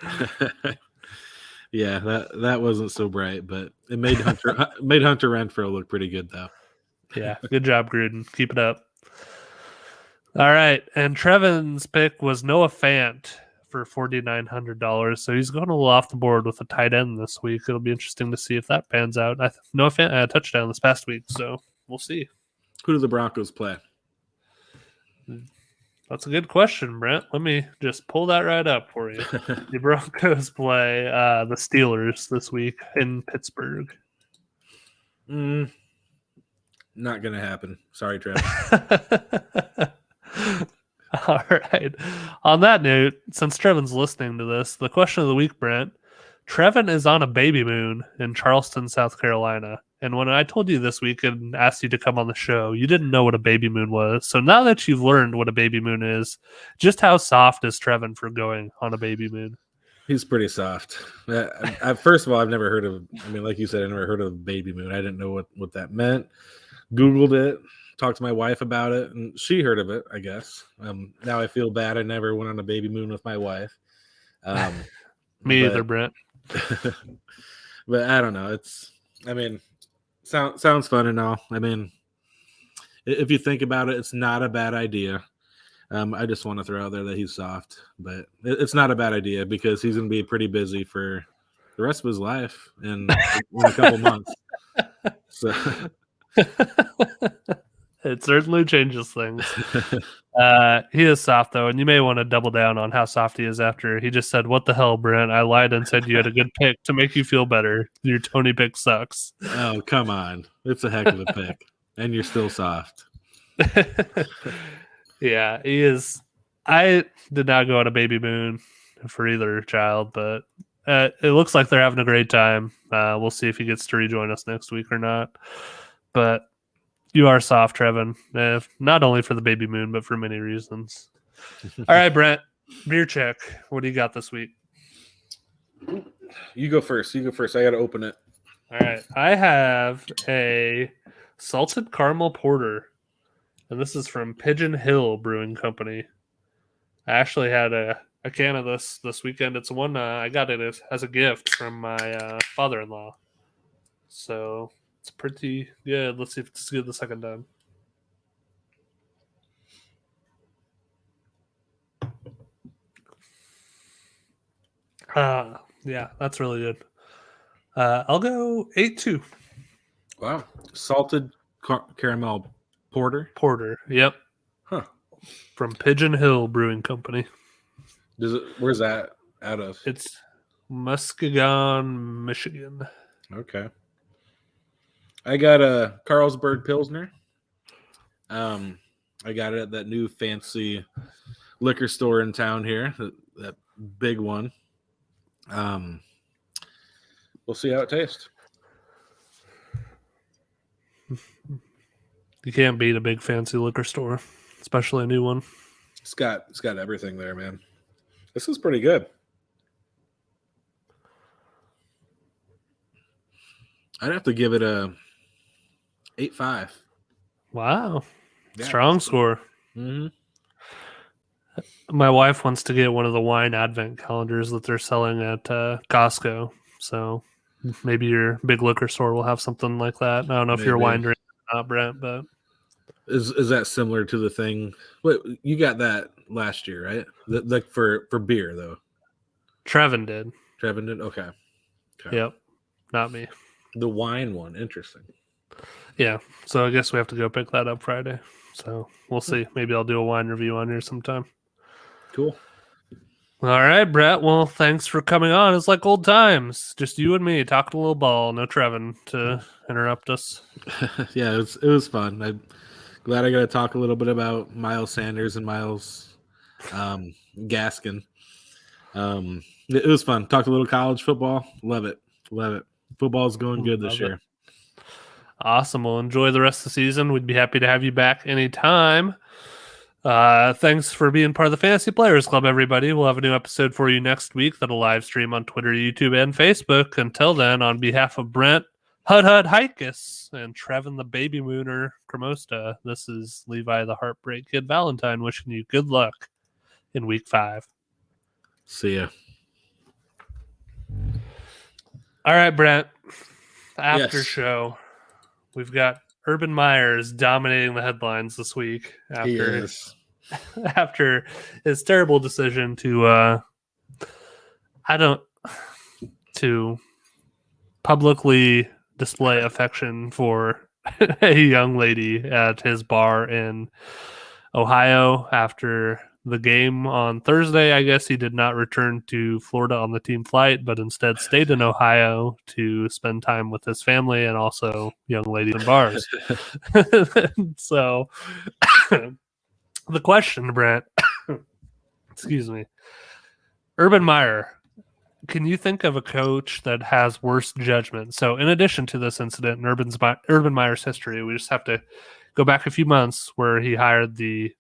Yeah, that wasn't so bright, but it made Hunter Renfrow look pretty good, though. Yeah, good job, Gruden. Keep it up. All right, and Trevin's pick was Noah Fant for $4,900, so he's going a little off the board with a tight end this week. It'll be interesting to see if that pans out. Noah Fant had a touchdown this past week, so we'll see. Who do the Broncos play? That's a good question, Brent. Let me just pull that right up for you. The Broncos play the Steelers this week in Pittsburgh. Not going to happen. Sorry, Trev. All right. On that note, since Trevin's listening to this, the question of the week, Brent, Trevin is on a baby moon in Charleston, South Carolina. And when I told you this week and asked you to come on the show, you didn't know what a baby moon was. So now that you've learned what a baby moon is, just how soft is Trevin for going on a baby moon? He's pretty soft. First of all, I've never heard of, like you said, I never heard of baby moon. I didn't know what that meant. Googled it, talked to my wife about it, and she heard of it, I guess. Now I feel bad. I never went on a baby moon with my wife. Me either, Brent. But I don't know. Sounds fun and all. I mean, if you think about it, it's not a bad idea. I just want to throw out there that he's soft, but it's not a bad idea because he's going to be pretty busy for the rest of his life in a couple months. So it certainly changes things. He is soft though, and you may want to double down on how soft he is after he just said, "What the hell, Brent? I lied and said you had a good pick to make you feel better. Your Tony pick sucks." Oh, come on. It's a heck of a pick. And you're still soft. Yeah, he is. I did not go on a baby moon for either child, but it looks like they're having a great time. We'll see if he gets to rejoin us next week or not. But you are soft, Trevin, not only for the baby moon, but for many reasons. All right, Brent, beer check. What do you got this week? You go first. I got to open it. All right. I have a salted caramel porter, and this is from Pigeon Hill Brewing Company. I actually had a can of this weekend. It's one I got it as a gift from my father-in-law. So it's pretty good. Let's see if it's good the second time. Yeah, that's really good. I'll go 8-2. Wow. Salted caramel porter? Porter, yep. Huh. From Pigeon Hill Brewing Company. Where's that out of? It's Muskegon, Michigan. Okay. I got a Carlsberg Pilsner. I got it at that new fancy liquor store in town here, that big one. We'll see how it tastes. You can't beat a big fancy liquor store, especially a new one. It's got everything there, man. This is pretty good. I'd have to give it a 8.5. Wow. Yeah, strong score. Mm-hmm. My wife wants to get one of the wine advent calendars that they're selling at Costco. So maybe your big liquor store will have something like that. I don't know if you're a wine drinker or not, Brent, but is that similar to the thing? Wait, you got that last year, right? Like for beer though. Trevin did. Okay. Yep. Not me. The wine one, interesting. Yeah. So I guess we have to go pick that up Friday. So we'll see. Maybe I'll do a wine review on here sometime. Cool. All right, Brett. Well, thanks for coming on. It's like old times. Just you and me talking a little ball. No Trevin to interrupt us. Yeah, it was fun. I'm glad I got to talk a little bit about Miles Sanders and Miles Gaskin. It was fun. Talked a little college football. Love it. Football's going good this year. Awesome. Well, enjoy the rest of the season. We'd be happy to have you back anytime. Thanks for being part of the Fantasy Players Club, everybody. We'll have a new episode for you next week that'll live stream on Twitter, YouTube, and Facebook. Until then, on behalf of Brent, Hud Hikus, and Trevin the Baby Mooner Cremosta, this is Levi the Heartbreak Kid Valentine wishing you good luck in week 5. See ya. All right, Brent. After show, we've got Urban Meyers dominating the headlines this week after his terrible decision to publicly display affection for a young lady at his bar in Ohio after the game on Thursday. I guess he did not return to Florida on the team flight, but instead stayed in Ohio to spend time with his family and also young ladies in bars. So the question, Brent, excuse me, Urban Meyer, can you think of a coach that has worse judgment? So in addition to this incident in Urban Meyer's history, we just have to go back a few months where he hired the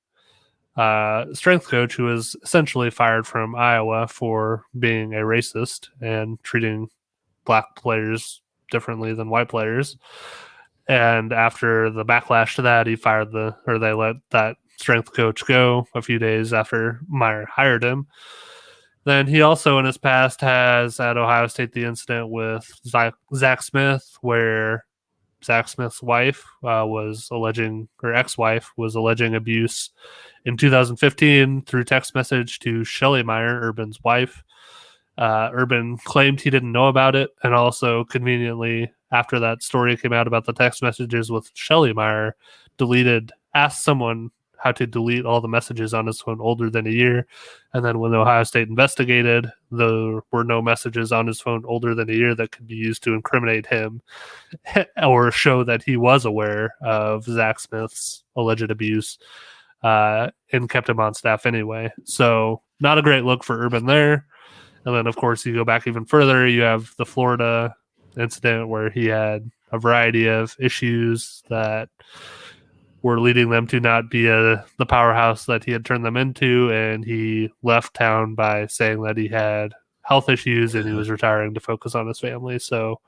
strength coach who was essentially fired from Iowa for being a racist and treating black players differently than white players. And after the backlash to that, they let that strength coach go a few days after Meyer hired him. Then he also in his past has at Ohio State the incident with Zach Smith, where Zach Smith's wife was alleging, or ex-wife was alleging abuse in 2015 through text message to Shelly Meyer, Urban's wife. Urban claimed he didn't know about it, and also conveniently, after that story came out about the text messages with Shelly Meyer, asked someone how to delete all the messages on his phone older than a year. And then when Ohio State investigated, there were no messages on his phone older than a year that could be used to incriminate him or show that he was aware of Zach Smith's alleged abuse and kept him on staff anyway. So not a great look for Urban there. And then, of course, you go back even further, you have the Florida incident where he had a variety of issues that were leading them to not be the powerhouse that he had turned them into, and he left town by saying that he had health issues and he was retiring to focus on his family. So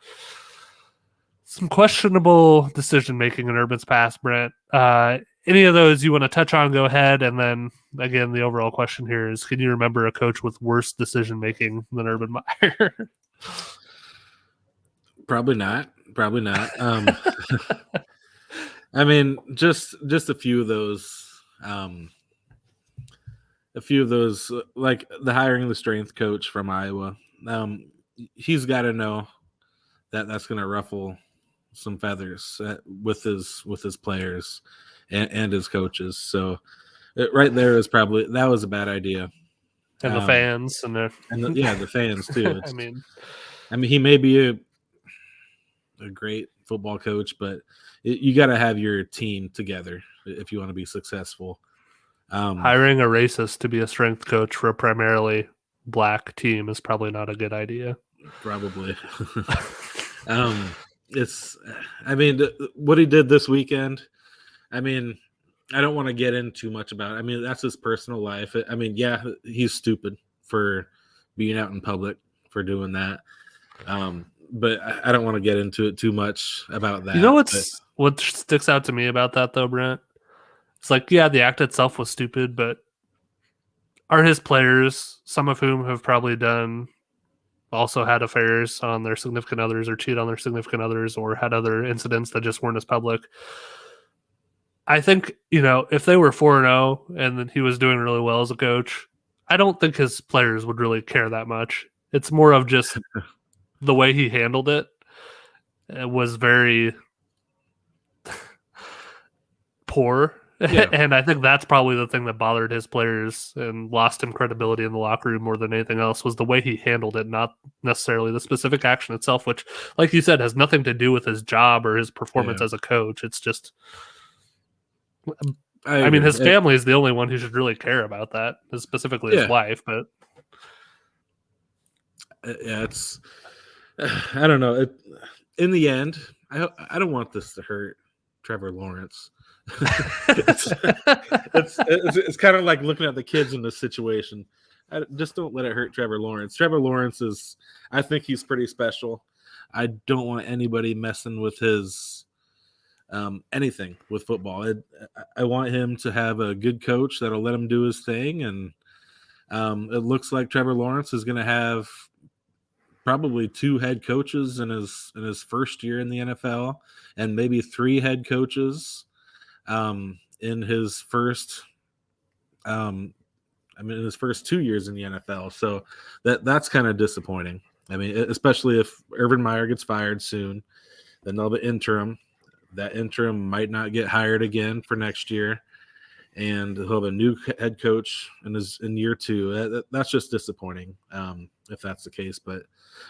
some questionable decision making in Urban's past, Brent. Any of those you want to touch on, go ahead. And then again, the overall question here is, can you remember a coach with worse decision making than Urban Meyer? Probably not. I mean, just a few of those, like the hiring the strength coach from Iowa. He's got to know that that's going to ruffle some feathers with his players and his coaches. So right there is probably, that was a bad idea. And the fans and the fans too. I mean, he may be a great football coach, but you got to have your team together if you want to be successful. Hiring a racist to be a strength coach for a primarily black team is probably not a good idea. Probably. What he did this weekend, I don't want to get in too much about it. That's his personal life. Yeah, he's stupid for being out in public for doing that. But I don't want to get into it too much about that. You know what sticks out to me about that though, Brent? It's like, yeah, the act itself was stupid, but are his players, some of whom have probably also had affairs on their significant others or cheated on their significant others or had other incidents that just weren't as public? I think, if they were 4-0 and then he was doing really well as a coach, I don't think his players would really care that much. It's more of just the way he handled it. It was very poor. Yeah. And I think that's probably the thing that bothered his players and lost him credibility in the locker room more than anything else, was the way he handled it, not necessarily the specific action itself, which, like you said, has nothing to do with his job or his performance as a coach. It's just, his family is the only one who should really care about that, specifically his wife. But it's, I don't know. In the end, I don't want this to hurt Trevor Lawrence. it's kind of like looking at the kids in this situation. I just don't let it hurt Trevor Lawrence. Trevor Lawrence I think he's pretty special. I don't want anybody messing with his anything with football. I want him to have a good coach that'll let him do his thing, and it looks like Trevor Lawrence is going to have probably 2 head coaches in his first year in the NFL, and maybe 3 head coaches in his first in his first 2 years in the NFL. So that's kind of disappointing. Especially if Urban Meyer gets fired soon, then they'll be interim. That interim might not get hired again for next year, and he'll have a new head coach in year 2. That's just disappointing if that's the case. But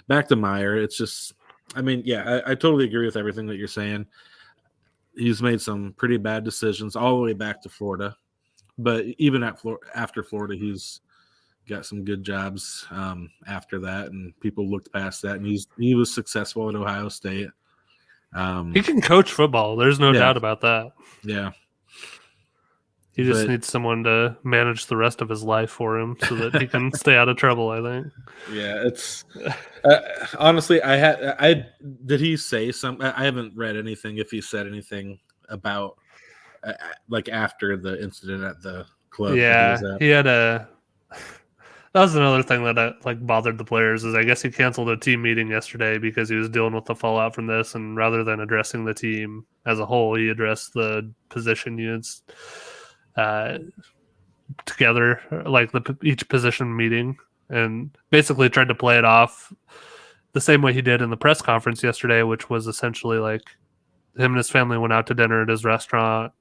back to Meyer, it's just, I totally agree with everything that you're saying. He's made some pretty bad decisions all the way back to Florida, but even after Florida, he's got some good jobs after that, and people looked past that, and he was successful at Ohio State. He can coach football. There's no doubt about that. Yeah. He just needs someone to manage the rest of his life for him so that he can stay out of trouble, I think. Yeah, it's honestly, did he say something? I haven't read anything if he said anything about like after the incident at the club. Yeah, he had That was another thing that like bothered the players is I guess he canceled a team meeting yesterday because he was dealing with the fallout from this, and rather than addressing the team as a whole, he addressed the position units together, like each position meeting, and basically tried to play it off the same way he did in the press conference yesterday, which was essentially like him and his family went out to dinner at his restaurant.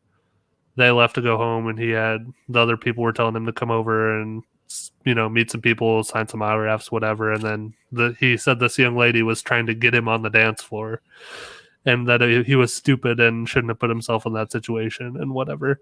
They left to go home, and the other people were telling him to come over and meet some people, sign some autographs, whatever. And then he said this young lady was trying to get him on the dance floor, and that he was stupid and shouldn't have put himself in that situation and whatever.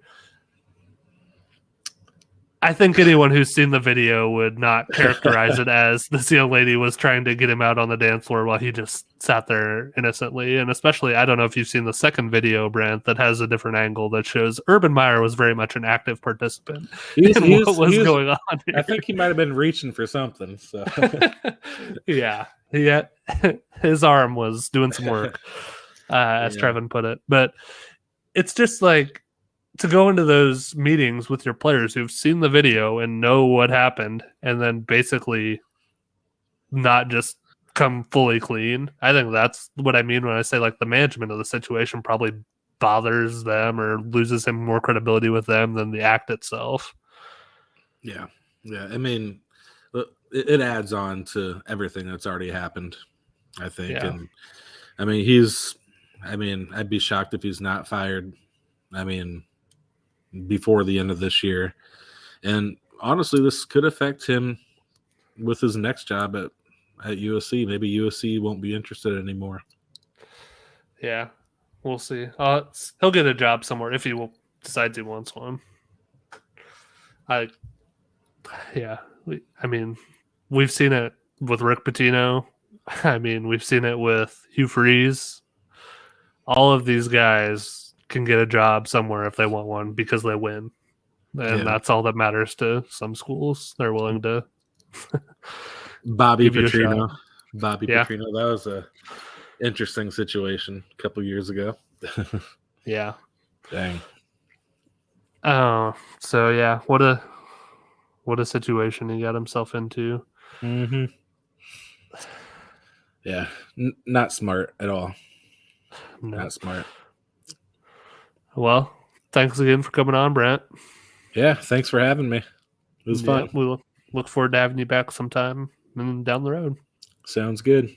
I think anyone who's seen the video would not characterize it as this young lady was trying to get him out on the dance floor while he just sat there innocently. And especially, I don't know if you've seen the second video, Brent, that has a different angle that shows Urban Meyer was very much an active participant in what was going on here. I think he might have been reaching for something. So. Yeah. His arm was doing some work, as Trevin put it. But it's just like, to go into those meetings with your players who've seen the video and know what happened, and then basically not just come fully clean. I think that's what I mean when I say like the management of the situation probably bothers them or loses him more credibility with them than the act itself. Yeah. I mean, it adds on to everything that's already happened, I think. Yeah. And I mean, I'd be shocked if he's not fired. I mean, before the end of this year. And honestly, this could affect him with his next job at USC. Maybe USC won't be interested anymore. Yeah, we'll see. He'll get a job somewhere if he decides he wants one. We've seen it with Rick Pitino. I mean, we've seen it with Hugh Freeze. All of these guys can get a job somewhere if they want one because they win. And that's all that matters to some schools. They're willing to Bobby Petrino. Petrino. That was a interesting situation a couple years ago. Yeah. Dang. Oh, so yeah, what a situation he got himself into. Mm-hmm. Yeah, not smart at all. No. Not smart. Well, thanks again for coming on, Brent. Yeah, thanks for having me. It was fun. We'll look forward to having you back sometime down the road. Sounds good.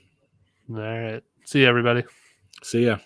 All right. See you, everybody. See ya.